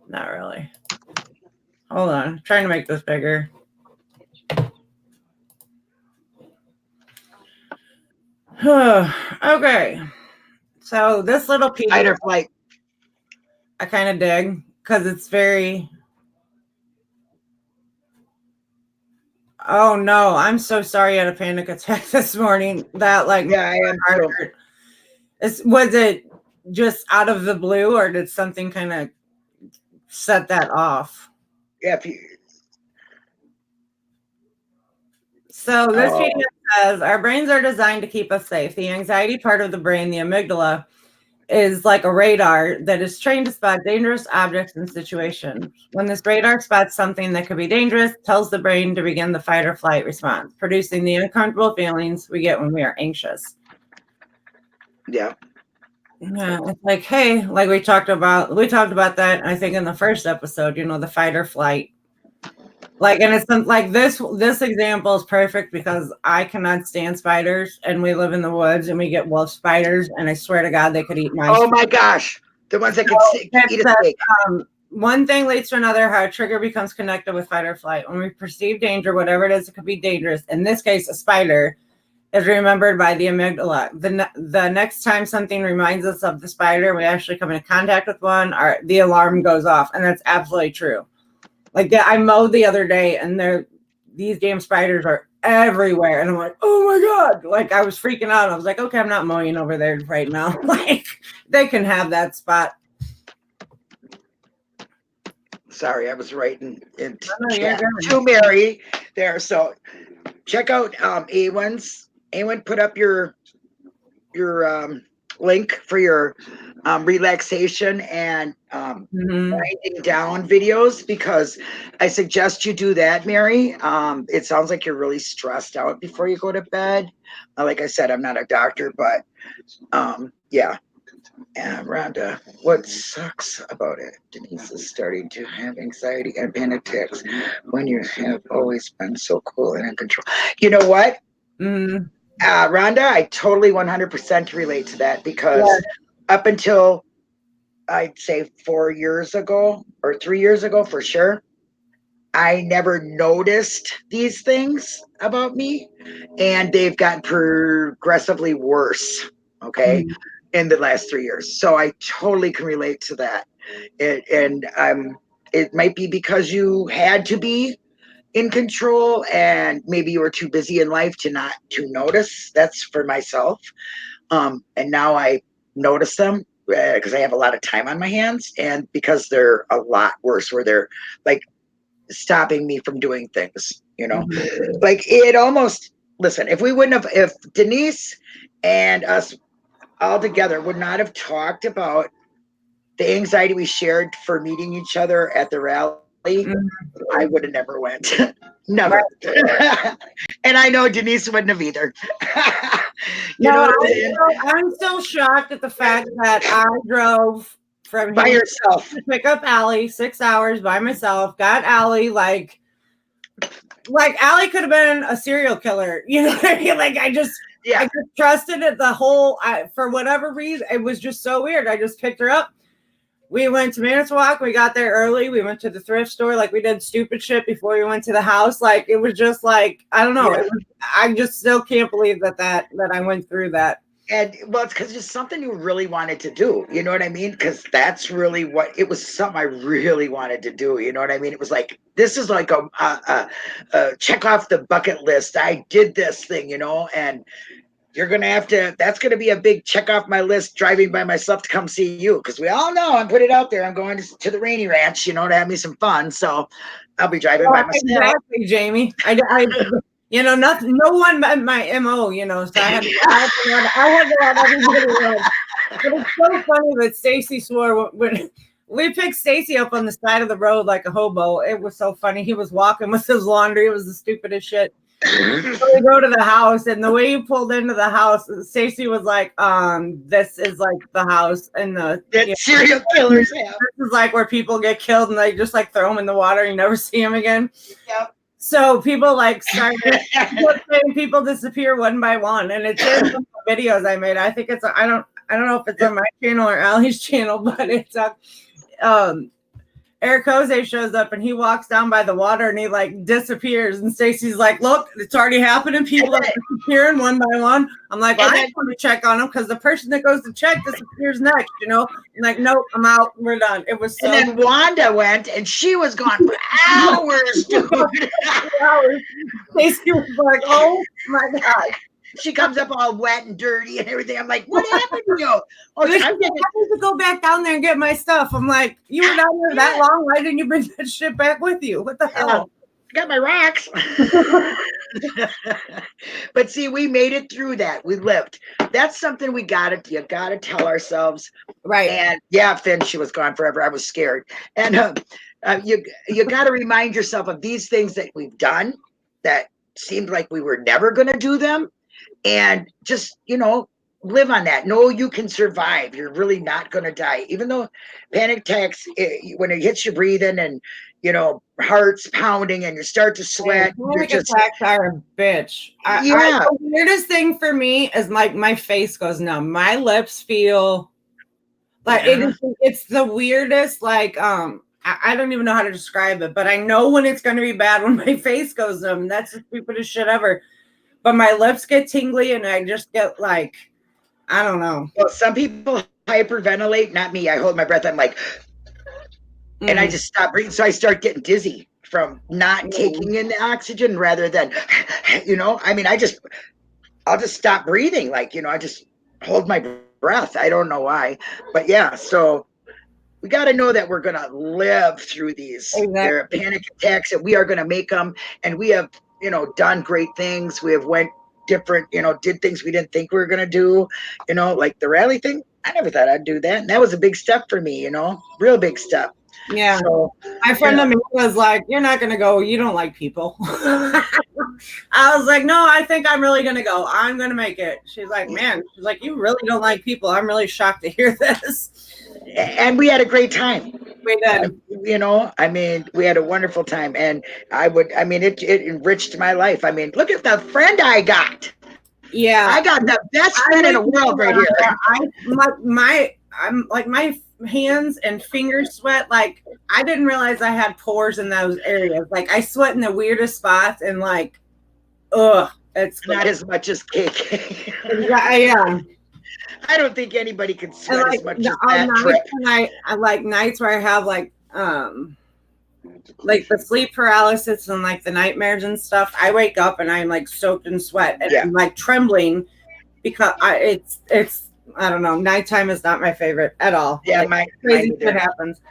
Not really. Hold on. I'm trying to make this bigger. Okay. So this little piece, fight or flight, I kind of dig because it's very. Oh no! I'm so sorry. I had a panic attack this morning. That like yeah, I am too. Was it just out of the blue, or did something kind of set that off? Yeah. So this PDF says our brains are designed to keep us safe. The anxiety part of the brain, the amygdala, is like a radar that is trained to spot dangerous objects and situations. When this radar spots something that could be dangerous, it tells the brain to begin the fight or flight response, producing the uncomfortable feelings we get when we are anxious. Yeah. Yeah, it's like, hey, like we talked about that, I think, in the first episode, you know, the fight or flight. Like, and it's like this example is perfect because I cannot stand spiders, and we live in the woods and we get wolf spiders, and I swear to God, they could eat mice. Oh my gosh. The ones that can eat a steak. One thing leads to another, how a trigger becomes connected with fight or flight. When we perceive danger, whatever it is, it could be dangerous. In this case, a spider is remembered by the amygdala. The next time something reminds us of the spider, we actually come into contact with one, the alarm goes off. And that's absolutely true. Like I mowed the other day, and these damn spiders are everywhere. And I'm like, oh my God. Like I was freaking out. I was like, okay, I'm not mowing over there right now. Like they can have that spot. Sorry, I was writing in chat to Mary there. So check out A1 put up your link for your relaxation and winding down videos, because I suggest you do that, Mary. It sounds like you're really stressed out before you go to bed. Like I said, I'm not a doctor, but yeah. And Rhonda, what sucks about it, Denise is starting to have anxiety and panic attacks when you have always been so cool and in control. You know what? Rhonda, I totally 100% relate to that, because up until I'd say 4 years ago or 3 years ago for sure, I never noticed these things about me, and they've gotten progressively worse, okay, in the last 3 years. So I totally can relate to that. It might be because you had to be in control, and maybe you were too busy in life to notice. That's for myself. And now I notice them because I have a lot of time on my hands, and because they're a lot worse, where they're like stopping me from doing things, you know. Like it almost, listen, if Denise and us all together would not have talked about the anxiety we shared for meeting each other at the rally, I would have never went. Never. And I know Denise wouldn't have either. You know what I'm saying? I'm still shocked at the fact that I drove from By here yourself. to pick up Allie 6 hours by myself. Got Allie like Allie could have been a serial killer. You know what I mean? Like I just trusted it the whole. For whatever reason, it was just so weird. I just picked her up. We went to Manitowoc. We got there early. We went to the thrift store. Like we did stupid shit before we went to the house. Like it was just like I don't know. I just still can't believe that I went through that. And well, it's because it's something you really wanted to do. You know what I mean? Because that's really what it was. Something I really wanted to do. You know what I mean? It was like this is like a check off the bucket list. I did this thing, you know, and you're gonna have to. That's gonna be a big check off my list. Driving by myself to come see you, because we all know I put it out there. I'm going to the Rainy Ranch, you know, to have me some fun. So I'll be driving by myself. Exactly, Jamie. I you know, nothing. No one met my MO. You know, so I had to let everybody know. But it's so funny that Stacy swore when we picked Stacy up on the side of the road like a hobo. It was so funny. He was walking with his laundry. It was the stupidest shit. So we go to the house, and the way you pulled into the house, Stacy was like, this is like the house and the serial killers have. This is like where people get killed and they just like throw them in the water and you never see them again. Yep. So people like started saying people disappear one by one, and it's in some videos I made. I think it's I don't know if it's on my channel or Allie's channel, but it's Eric Jose shows up and he walks down by the water and he like disappears, and Stacy's like, look, it's already happening. People are disappearing one by one. I'm like, well, I want to check on them because the person that goes to check disappears next, you know? I'm like, nope, I'm out. We're done. It was so. And then Wanda went and she was gone for hours, dude. Hours. Stacy was like, oh my God. She comes up all wet and dirty and everything. I'm like, what happened to you? Oh, I had to go back down there and get my stuff. I'm like, you were down there that long. Why didn't you bring that shit back with you? What the hell? I got my rocks. But see, we made it through that. We lived. That's something you gotta tell ourselves. Right. And yeah, Finn, she was gone forever. I was scared. And you gotta remind yourself of these things that we've done that seemed like we were never gonna do them. And just, you know, live on that. Know you can survive. You're really not going to die. Even though panic attacks, when it hits your breathing and, you know, heart's pounding and you start to sweat. Panic attacks are a bitch. The weirdest thing for me is like my face goes numb. My lips feel like it's the weirdest, like, I don't even know how to describe it, but I know when it's going to be bad when my face goes numb. That's the stupidest shit ever. But my lips get tingly and I just get like, I don't know. Well, some people hyperventilate, not me. I hold my breath. I'm like, and I just stop breathing. So I start getting dizzy from not taking in the oxygen rather than, you know, I mean, I'll just stop breathing. Like, you know, I just hold my breath. I don't know why, but yeah. So we got to know that we're going to live through these They're panic attacks, and we are going to make them. And we have, you know, done great things. We have went different, you know, did things we didn't think we were going to do, you know, like the rally thing. I never thought I'd do that. And that was a big step for me, you know, real big step. Yeah. So, my friend Amanda was like, you're not going to go. You don't like people. I was like, no, I think I'm really going to go. I'm going to make it. She's like, man, she's like, you really don't like people. I'm really shocked to hear this. And we had a great time. We did. You know, I mean, we had a wonderful time, and it enriched my life. I mean, look at the friend I got. Yeah, I got the best friend in the world right here. I'm like my hands and fingers sweat. Like I didn't realize I had pores in those areas. Like I sweat in the weirdest spots, and like, it's not as much as cake. Yeah. I don't think anybody can sweat as much as that. I like nights where I have like the sleep paralysis and like the nightmares and stuff. I wake up and I'm like soaked in sweat and I'm like trembling because it's I don't know. Nighttime is not my favorite at all. Yeah, like, crazy shit happens.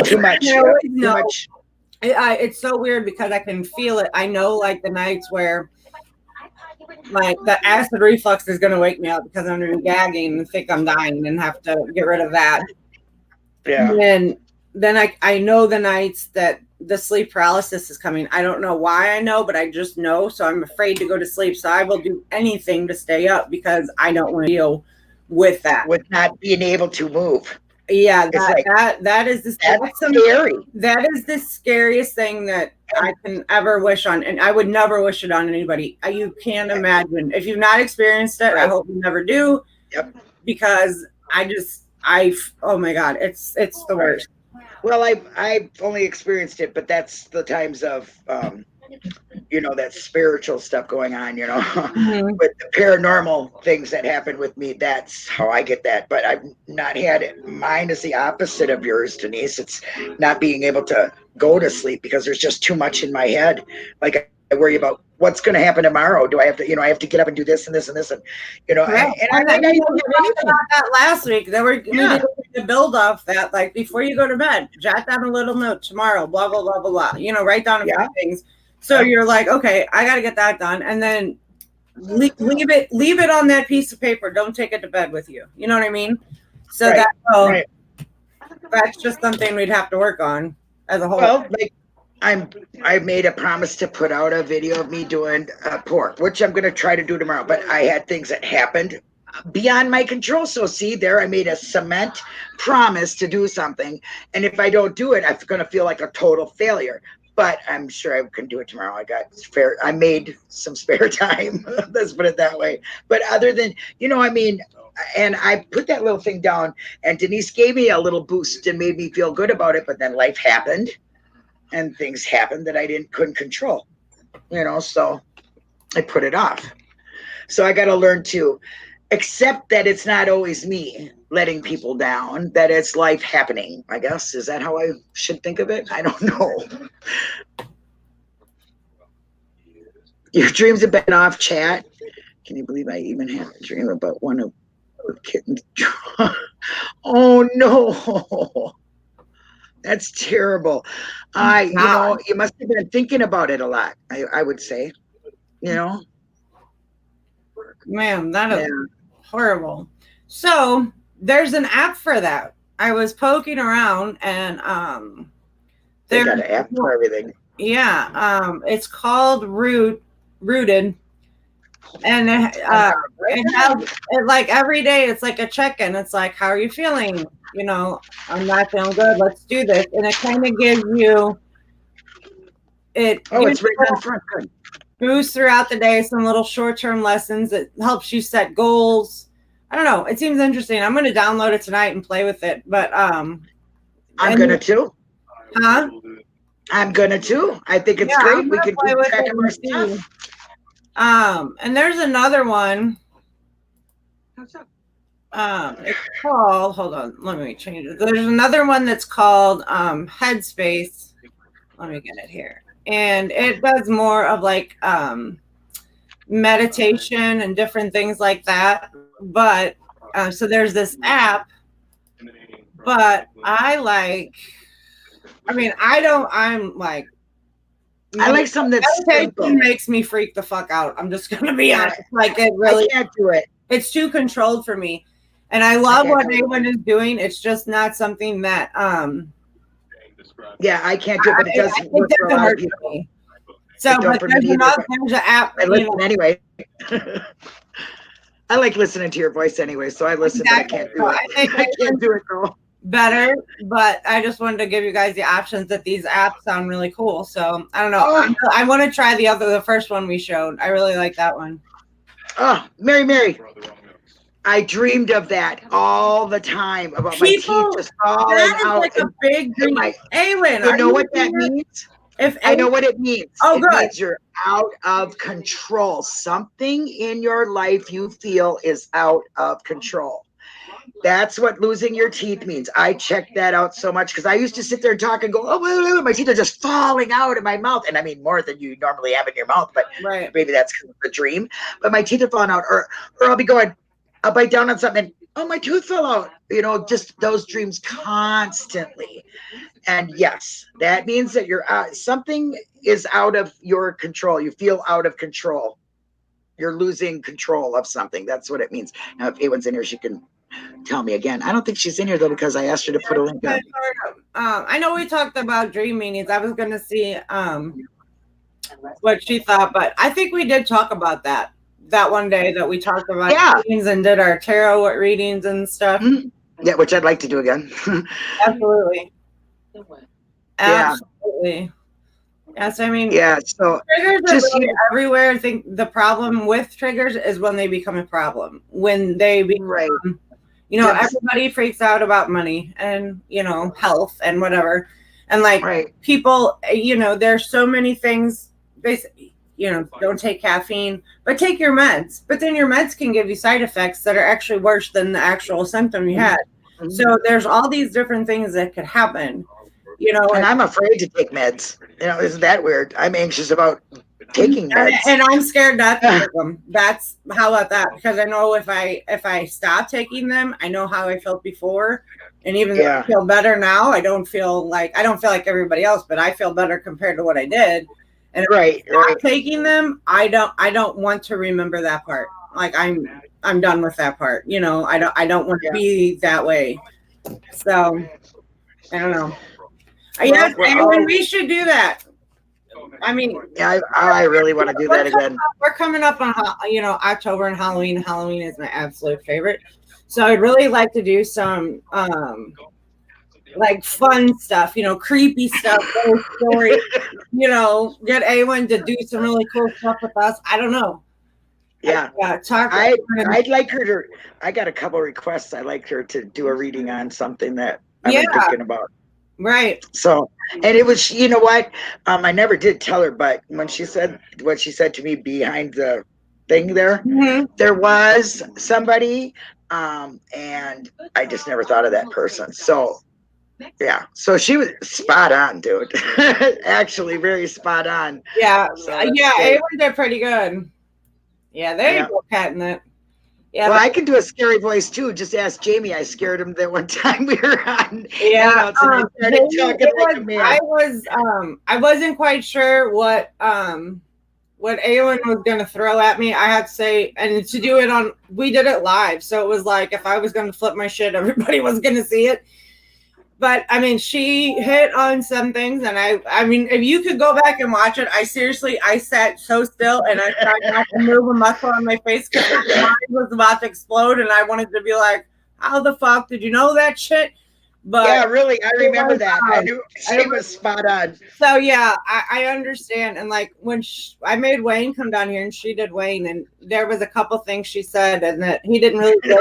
Too much. Too much. It's so weird because I can feel it. I know like the nights where like the acid reflux is going to wake me up because I'm going to be gagging and think I'm dying and have to get rid of that. Yeah. And then I know the nights that the sleep paralysis is coming. I don't know why I know, but I just know. So I'm afraid to go to sleep. So I will do anything to stay up because I don't want to deal with that. With not being able to move. Yeah, It's like, that is that's scary. That is the scariest thing that I can ever wish on, and I would never wish it on anybody. You can't imagine. If you've not experienced it, I hope you never do. Yep. Because oh my God, it's the worst. Well, I've only experienced it, but that's the times of that spiritual stuff going on, Mm-hmm. with the paranormal things that happen with me. That's how I get that. But I've not had it. Mine is the opposite of yours, Denise. It's not being able to go to sleep because there's just too much in my head. Like I worry about what's going to happen tomorrow. Do I have to, I have to get up and do this and this and this and, Right. I might not even have anything. About that last week. We did the build off that, like, before you go to bed, jot down a little note tomorrow, blah, blah, blah, blah, blah. Write down a few things. So you're like, okay, I got to get that done. And then leave it on that piece of paper. Don't take it to bed with you. You know what I mean? So that's just something we'd have to work on as a whole. Well, I made a promise to put out a video of me doing pork, which I'm going to try to do tomorrow. But I had things that happened beyond my control. So see there, I made a cement promise to do something. And if I don't do it, I'm going to feel like a total failure. But I'm sure I can do it tomorrow. I made some spare time. Let's put it that way. But other than, and I put that little thing down, and Denise gave me a little boost and made me feel good about it. But then life happened and things happened that I couldn't control, so I put it off. So I got to learn to accept that it's not always me letting people down, that it's life happening, I guess. Is that how I should think of it? I don't know. Your dreams have been off, chat. Can you believe I even had a dream about one of the kittens? Oh no. That's terrible. You must have been thinking about it a lot, I would say. Man, that is horrible. So there's an app for that. I was poking around and they got an app for everything. Yeah. It's called Rooted. And it has, like, every day it's like a check-in. It's like, how are you feeling? I'm not feeling good. Let's do this. And it kind of gives you it's right on front. Good. Boost throughout the day, some little short-term lessons. It helps you set goals. I don't know. It seems interesting. I'm going to download it tonight and play with it. But I'm going to too. Huh? I'm going to too. I think it's great. We can keep track of our stuff. And there's another one. It's called, hold on, let me change it. There's another one that's called Headspace. Let me get it here. And it does more of like meditation and different things like that. But so there's this app, but I like something that's meditation makes me freak the fuck out. I'm just gonna be honest. Like, it really, I can't do it. It's too controlled for me. And I love what anyone is doing. It's just not something that yeah, I can't do it, but it doesn't work for a lot of people. So but there's an app. I listen anyway. I like listening to your voice anyway, so I listen, exactly. But I can't do it. I can't do it, girl. Better, but I just wanted to give you guys the options that these apps sound really cool. So I don't know. I want to try the first one we showed. I really like that one. Oh, Mary. I dreamed of that all the time, about my teeth just falling out. That is like a big dream. Aylin, you know what that means? I know what it means. Oh, good. It means you're out of control. Something in your life you feel is out of control. That's what losing your teeth means. I checked that out so much because I used to sit there and talk and go, oh, my teeth are just falling out of my mouth. And I mean, more than you normally have in your mouth, but maybe that's the dream. But my teeth are falling out, or I'll be going, I'll bite down on something, and, oh, my tooth fell out. Just those dreams constantly. And yes, that means that you're something is out of your control. You feel out of control. You're losing control of something. That's what it means. Now, if anyone's in here, she can tell me again. I don't think she's in here though because I asked her to put a link up. I know we talked about dream meanings. I was going to see what she thought, but I think we did talk about that one day that we talked about readings and did our tarot readings and stuff. Mm-hmm. Yeah, which I'd like to do again. Absolutely. Absolutely. Yes, I mean, so triggers are really everywhere. I think the problem with triggers is when they become a problem. When they become, everybody freaks out about money and, health and whatever. And like people, there's so many things, basically, don't take caffeine, but take your meds. But then your meds can give you side effects that are actually worse than the actual symptom you had. Mm-hmm. So there's all these different things that could happen. And I'm afraid to take meds. Isn't that weird? I'm anxious about taking meds, and I'm scared not to take them. That's how about that? Because I know if I stop taking them, I know how I felt before, and even though I feel better now, I don't feel like everybody else, but I feel better compared to what I did. And if I stop taking them, I don't want to remember that part. Like I'm done with that part. I don't want to be that way. So I don't know. Yes, and we should do that. I mean, I really want to do that again. We're coming up on October and Halloween. Halloween is my absolute favorite. So I'd really like to do some like fun stuff, creepy stuff, stories, get Awen to do some really cool stuff with us. I don't know. Yeah. I'd like her to. I got a couple requests. I'd like her to do a reading on something that I've been thinking about. Right. So, and it was, you know what? I never did tell her, but when she said what she said to me behind the thing there, there was somebody, and I just never thought of that person. So, yeah. So she was spot on, dude. Actually, very spot on. Yeah. So Awen did pretty good. Yeah, there you go, catnip. Yeah, well, I can do a scary voice too. Just ask Jamie. I scared him that one time we were on. Yeah, I wasn't quite sure what Awen was going to throw at me. I have to say, and to do it we did it live, so it was like if I was going to flip my shit, everybody was going to see it. But I mean, she hit on some things, and I mean, if you could go back and watch it, I sat so still, and I tried not to move a muscle on my face because my mind was about to explode, and I wanted to be like, "How the fuck did you know that shit?" But yeah, really, I remember that. I knew she was spot on. So yeah, I understand, and like when I made Wayne come down here, and she did Wayne, and there was a couple things she said, and that he didn't really.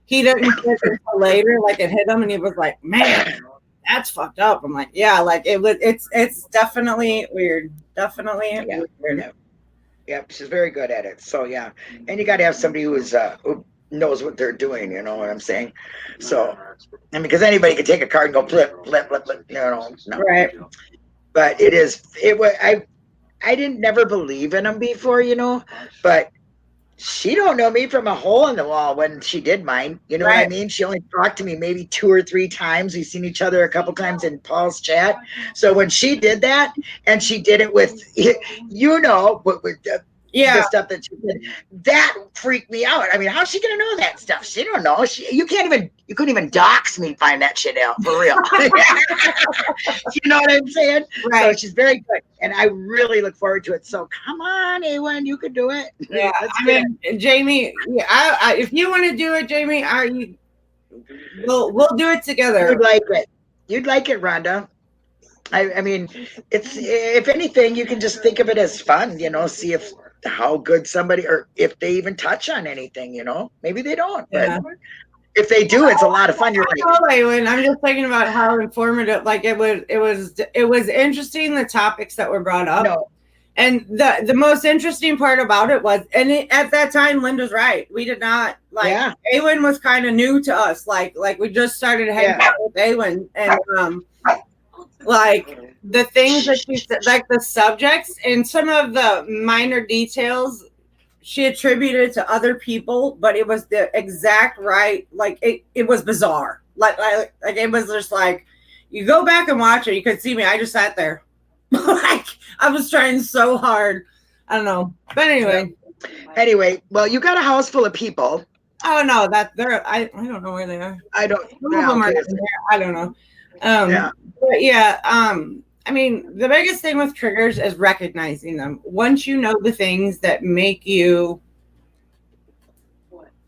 He didn't get it until later, like it hit him, and he was like, "Man, that's fucked up." I'm like, "Yeah, like it's definitely weird, definitely weird." Yeah, she's very good at it. So yeah, and you got to have somebody who knows what they're doing. You know what I'm saying? So, and because anybody could take a card and go flip, no. Right. But I didn't never believe in them before, but. She don't know me from a hole in the wall when she did mine. You know what I mean? She only talked to me maybe 2 or 3 times. We've seen each other a couple times in Paul's chat. So when she did that, and she did it with, with the stuff that she did, that freaked me out. I mean, how's she gonna know that stuff? She don't know. You couldn't even dox me, find that shit out for real. You know what I'm saying? Right. So she's very good, and I really look forward to it. So come on, Awen, you could do it. Yeah, I mean, Jamie, if you want to do it, Jamie, we'll do it together. You'd like it, Rhonda. I mean, it's, if anything, you can just think of it as fun. See how good somebody, or if they even touch on anything, maybe they don't, but if they do, it's a lot of fun. You're right. I'm just thinking about how informative, like it was interesting, the topics that were brought up. No. And the most interesting part about it was, at that time, Linda's right. We did not Awen was kind of new to us. Like we just started hanging out with Awen, and like the things that she said, like the subjects and some of the minor details she attributed to other people, but it was the exact right. Like it was bizarre. Like it was just like, you go back and watch it, you could see me. I just sat there. Like I was trying so hard. I don't know. But anyway, well, you got a house full of people. Oh no, that they're I don't know where they are. I don't. Some of Yeah, them are okay. down there. I don't know. Yeah. But yeah, I mean, the biggest thing with triggers is recognizing them. Once you know the things that make you,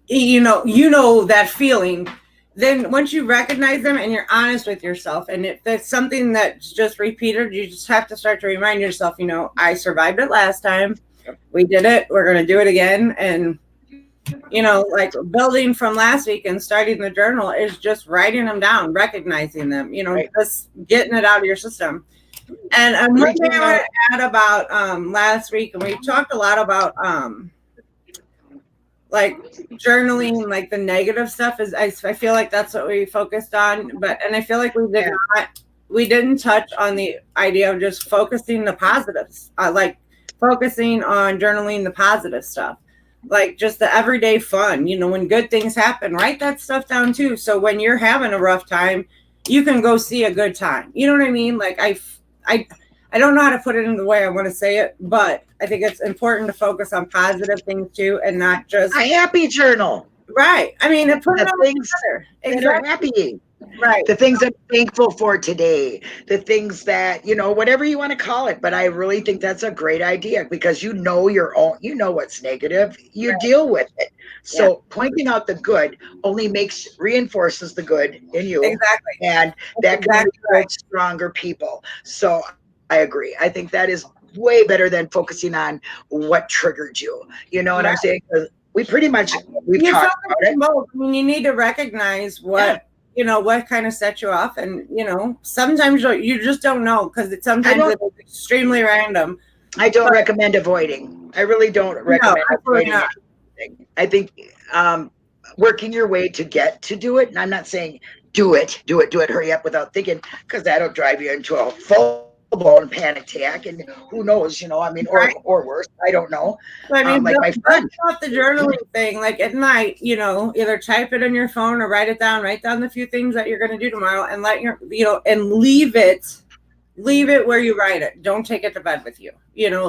you know that feeling, then once you recognize them and you're honest with yourself, and if that's something that's just repeated, you just have to start to remind yourself, I survived it last time. We did it. We're going to do it again. And like building from last week and starting the journal is just writing them down, recognizing them, Right. just getting it out of your system. And one thing I want to add about last week, and we talked a lot about like journaling, like the negative stuff is I feel like that's what we focused on, and I feel like we didn't touch on the idea of just focusing the positives, like focusing on journaling the positive stuff, like just the everyday fun, when good things happen, write that stuff down too, so when you're having a rough time, you can go see a good time. You know what I mean? Like I don't know how to put it in the way I want to say it, but I think it's important to focus on positive things too, and not just a happy journal. Right. I mean, put it all things together. that are happy. Right. The things I'm thankful for today, the things that, whatever you want to call it. But I really think that's a great idea because your own, what's negative, you deal with it. So pointing out the good only reinforces the good in you. Exactly. And that can build stronger people. So I agree. I think that is way better than focusing on what triggered you. You know what I'm saying? We've talked about it. Both. I mean, you need to recognize what what kind of set you off, and sometimes you just don't know because sometimes it's extremely random. I don't recommend avoiding. I really don't recommend avoiding anything. I think working your way to get to do it, and I'm not saying do it, hurry up without thinking, because that'll drive you into a full-blown panic attack, and who knows, or worse, I don't know. I mean, like my friend. Off the journaling thing, like at night, either type it on your phone or write it down. Write down the few things that you're going to do tomorrow, and and leave it where you write it. Don't take it to bed with you.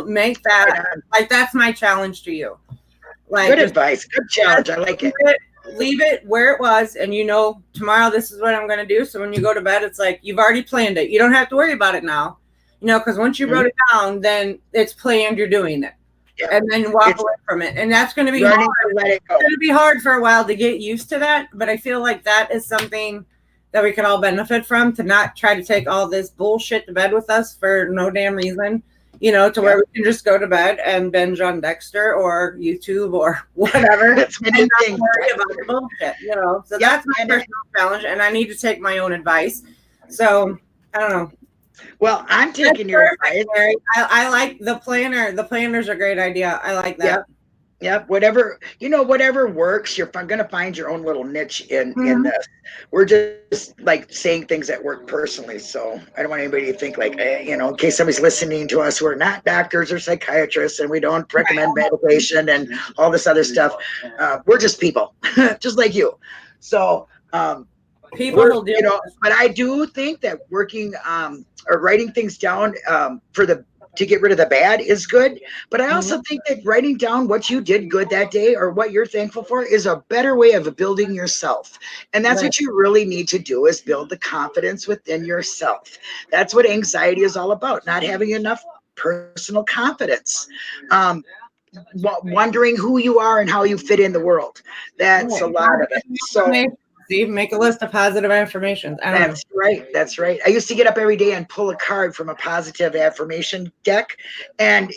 Make that like that's my challenge to you. Like, good advice, good challenge. I like it. Leave it where it was, and tomorrow this is what I'm going to do. So when you go to bed, it's like you've already planned it. You don't have to worry about it now. Because once you wrote it down, then it's planned. You're doing it, and then walk away from it, and that's going to be hard. It's going to be hard for a while to get used to that. But I feel like that is something that we can all benefit from, to not try to take all this bullshit to bed with us for no damn reason. To where we can just go to bed and binge on Dexter or YouTube or whatever. That's and not worry about the bullshit. So that's my personal challenge, and I need to take my own advice. So I don't know. Well, I'm taking your advice. I like the planner. The planner's a great idea. I like that. Yep. Whatever works. You're going to find your own little niche in this. We're just like saying things that work personally. So I don't want anybody to think like, in case somebody's listening to us, we're not doctors or psychiatrists, and we don't recommend medication and all this other stuff. We're just people, just like you. So people will do. But I do think that working or writing things down to get rid of the bad is good. But I also think that writing down what you did good that day or what you're thankful for is a better way of building yourself. And that's what you really need to do, is build the confidence within yourself. That's what anxiety is all about, not having enough personal confidence. Wondering who you are and how you fit in the world. That's a lot of it. So make a list of positive affirmations. That's right. I used to get up every day and pull a card from a positive affirmation deck. And,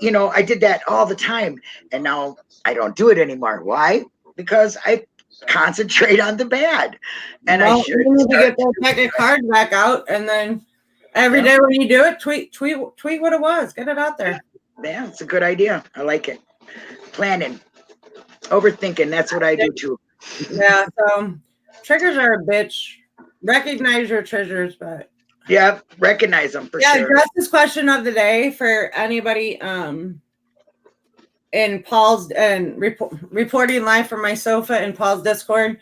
I did that all the time. And now I don't do it anymore. Why? Because I concentrate on the bad. And I should need to get that deck of cards back out. And then every day when you do it, tweet what it was. Get it out there. Yeah, it's a good idea. I like it. Planning. Overthinking. That's what I do too. Yeah. So triggers are a bitch. Recognize your triggers, but recognize them for sure. Yeah, Justice question of the day for anybody in Paul's and reporting live from my sofa in Paul's Discord.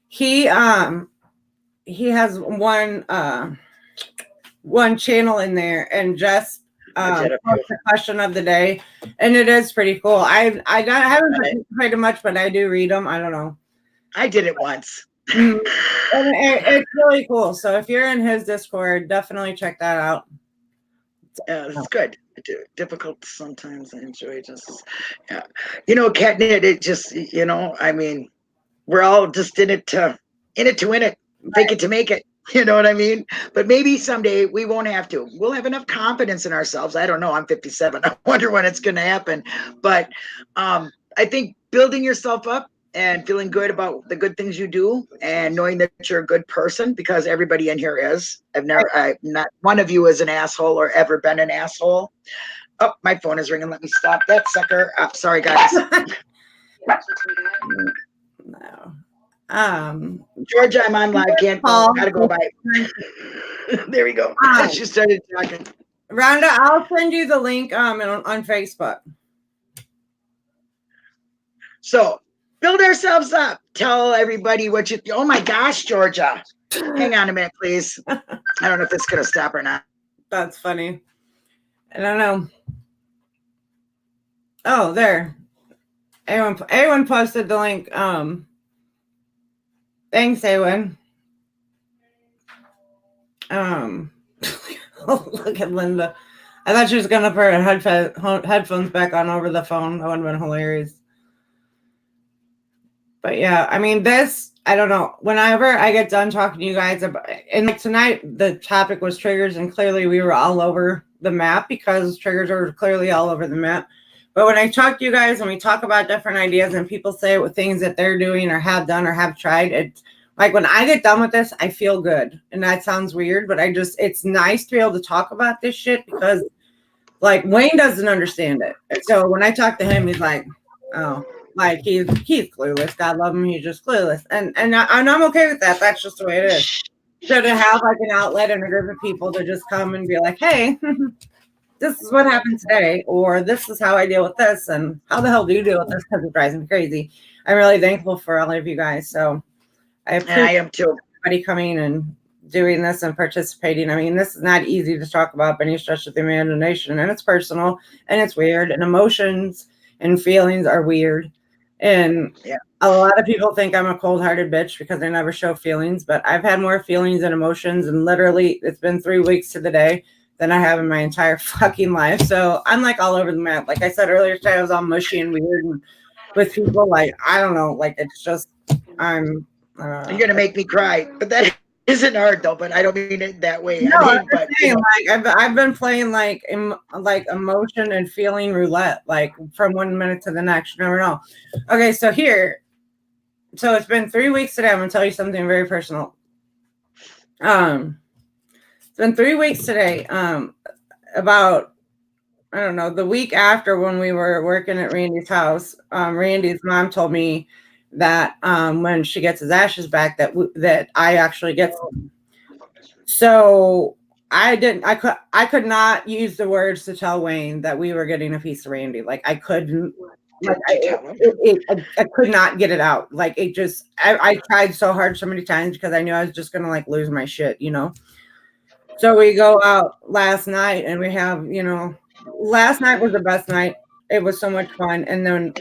He has one channel in there, and Jess Jet up post the question of the day, and it is pretty cool. I haven't participated much, but I do read them. I don't know. I did it once. And it's really cool. So if you're in his Discord, definitely check that out. Yeah, it's good. Difficult sometimes. I enjoy just, yeah. You know, catnip. It just, you know, I mean, we're all just in it to win it, fake it to make it. You know what I mean? But maybe someday we won't have to. We'll have enough confidence in ourselves. I don't know. I'm 57. I wonder when it's going to happen. But I think building yourself up and feeling good about the good things you do and knowing that you're a good person, because everybody in here is. Not one of you is an asshole or ever been an asshole. Oh, my phone is ringing. Let me stop that sucker. Oh, sorry, guys. No. Georgia, I'm on live. Can't call. Gotta go by. There we go. She started talking. Rhonda, I'll send you the link on Facebook. So build ourselves up. Tell everybody what you. Oh my gosh, Georgia. Hang on a minute, please. I don't know if it's gonna stop or not. That's funny. I don't know. Oh, there. Everyone posted the link. Thanks, Awen. Look at Linda. I thought she was gonna put her headphones back on over the phone. That would have been hilarious. But yeah, I mean, I don't know. Whenever I get done talking to you guys about, and like tonight, the topic was triggers, and clearly we were all over the map because triggers are clearly all over the map. But when I talk to you guys and we talk about different ideas and people say what things that they're doing or have done or have tried, it's like when I get done with this, I feel good. And that sounds weird, but it's nice to be able to talk about this shit because like Wayne doesn't understand it. And so when I talk to him, he's like, oh, like he's clueless. God love him. He's just clueless. And I'm okay with that. That's just the way it is. So to have like an outlet and a group of people to just come and be like, hey, this is what happened today, or this is how I deal with this, and how the hell do you deal with this because it drives me crazy. I'm really thankful for all of you guys. So I am too. Everybody coming and doing this and participating. I mean, this is not easy to talk about by any stretch of the imagination, and it's personal and it's weird, and emotions and feelings are weird. And a lot of people think I'm a cold-hearted bitch because I never show feelings, but I've had more feelings and emotions, and literally it's been 3 weeks to the day than I have in my entire fucking life. So I'm like all over the map. Like I said earlier today, I was all mushy and weird and with people. Like, I don't know. Like, it's just, you're going to make me cry. But that isn't hard though, but I don't mean it that way. No, I mean, but, saying, like, I've been playing like emotion and feeling roulette, like from 1 minute to the next. You never know. Okay. So it's been 3 weeks today. I'm going to tell you something very personal. It's been 3 weeks today. About, I don't know, the week after when we were working at Randy's house, Randy's mom told me that when she gets his ashes back, that I actually get them. So I could not use the words to tell Wayne that we were getting a piece of Randy. Like I couldn't. Like I could not get it out. Like it just, I tried so hard so many times because I knew I was just gonna like lose my shit, you know. So we go out last night and we have, you know, last night was the best night. It was so much fun. And then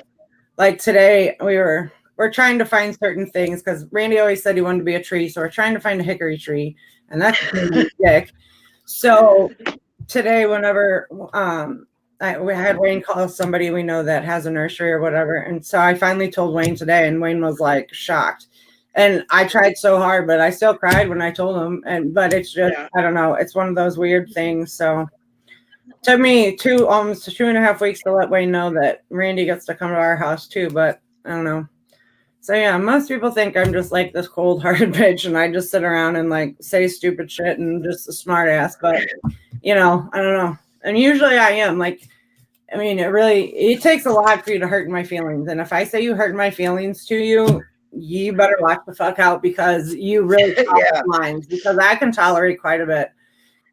like today we're trying to find certain things because Randy always said he wanted to be a tree. So we're trying to find a hickory tree, and that's sick. So today, whenever we had Wayne call somebody we know that has a nursery or whatever. And so I finally told Wayne today, and Wayne was like shocked. And I tried so hard, but I still cried when I told him. But it's just, I don't know. It's one of those weird things. So it took me almost 2.5 weeks to let Wayne know that Randy gets to come to our house too. But I don't know. So yeah, most people think I'm just like this cold-hearted bitch, and I just sit around and like say stupid shit and just a smart ass. But you know, I don't know. And usually I am. Like, I mean, it takes a lot for you to hurt my feelings. And if I say you hurt my feelings to you, you better watch the fuck out because you really cross lines, because I can tolerate quite a bit.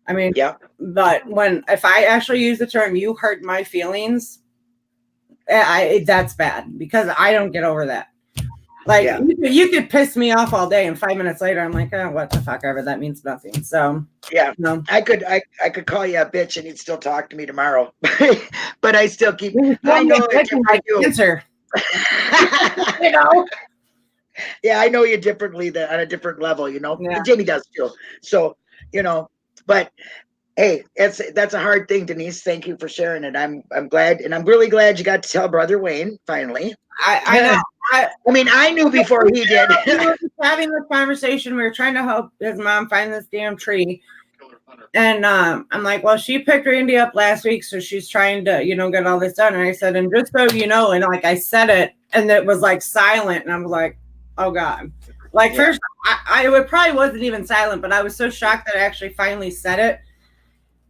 I mean, but if I actually use the term "you hurt my feelings," that's bad because I don't get over that. Like Yeah. you could piss me off all day, and 5 minutes later, I'm like, oh, what the fuck ever. That means nothing. So Yeah, no. I could call you a bitch and you'd still talk to me tomorrow, but I still keep. I know I can like answer. You know. Yeah, I know you differently on a different level. You know, Yeah. Jamie does too. So you know, but hey, that's a hard thing, Denise. Thank you for sharing it. I'm glad, and I'm really glad you got to tell Brother Wayne finally. I know. I mean, I knew before he did. We were just having this conversation. We were trying to help his mom find this damn tree. And I'm like, well, she picked Randy up last week, so she's trying to, get all this done. And I said, and just so you know, and like I said it, and it was like silent, and I was like, oh God. Like first, it probably wasn't even silent, but I was so shocked that I actually finally said it.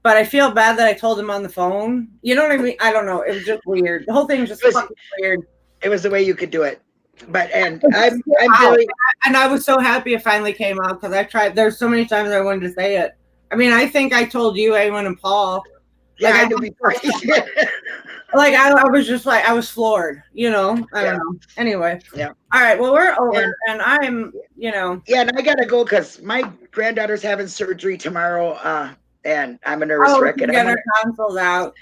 But I feel bad that I told him on the phone. You know what I mean? I don't know. It was just weird. The whole thing was just fucking weird. It was the way you could do it. But I'm very, and I was so happy it finally came out because I tried. There's so many times I wanted to say it. I mean, I think I told you, Awen and Paul. Yeah, I knew before. Like I was just like I was floored. I don't know. Anyway. Yeah. All right. Well, we're over, and I'm. Yeah, and I gotta go because my granddaughter's having surgery tomorrow. And I'm a nervous wreck. And get her tonsils out.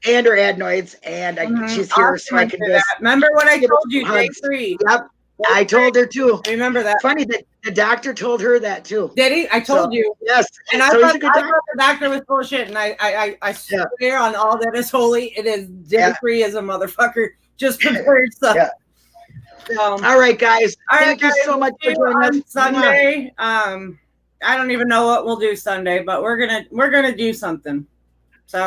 And her adenoids, and she's here so I can just. Remember what I told you, day 3? Yep, I told her too. Remember that? Funny that the doctor told her that too. Did he? I told you. Yes. And I thought the doctor was bullshit, and I swear on all that is holy, it is day 3 as a motherfucker. Just prepared stuff. Yeah. All right, guys. Thank you so much for joining us Sunday. I don't even know what we'll do Sunday, but we're gonna do something. So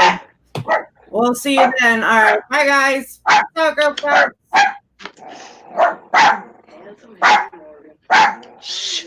we'll see you then. All right, bye guys. Go, Shh.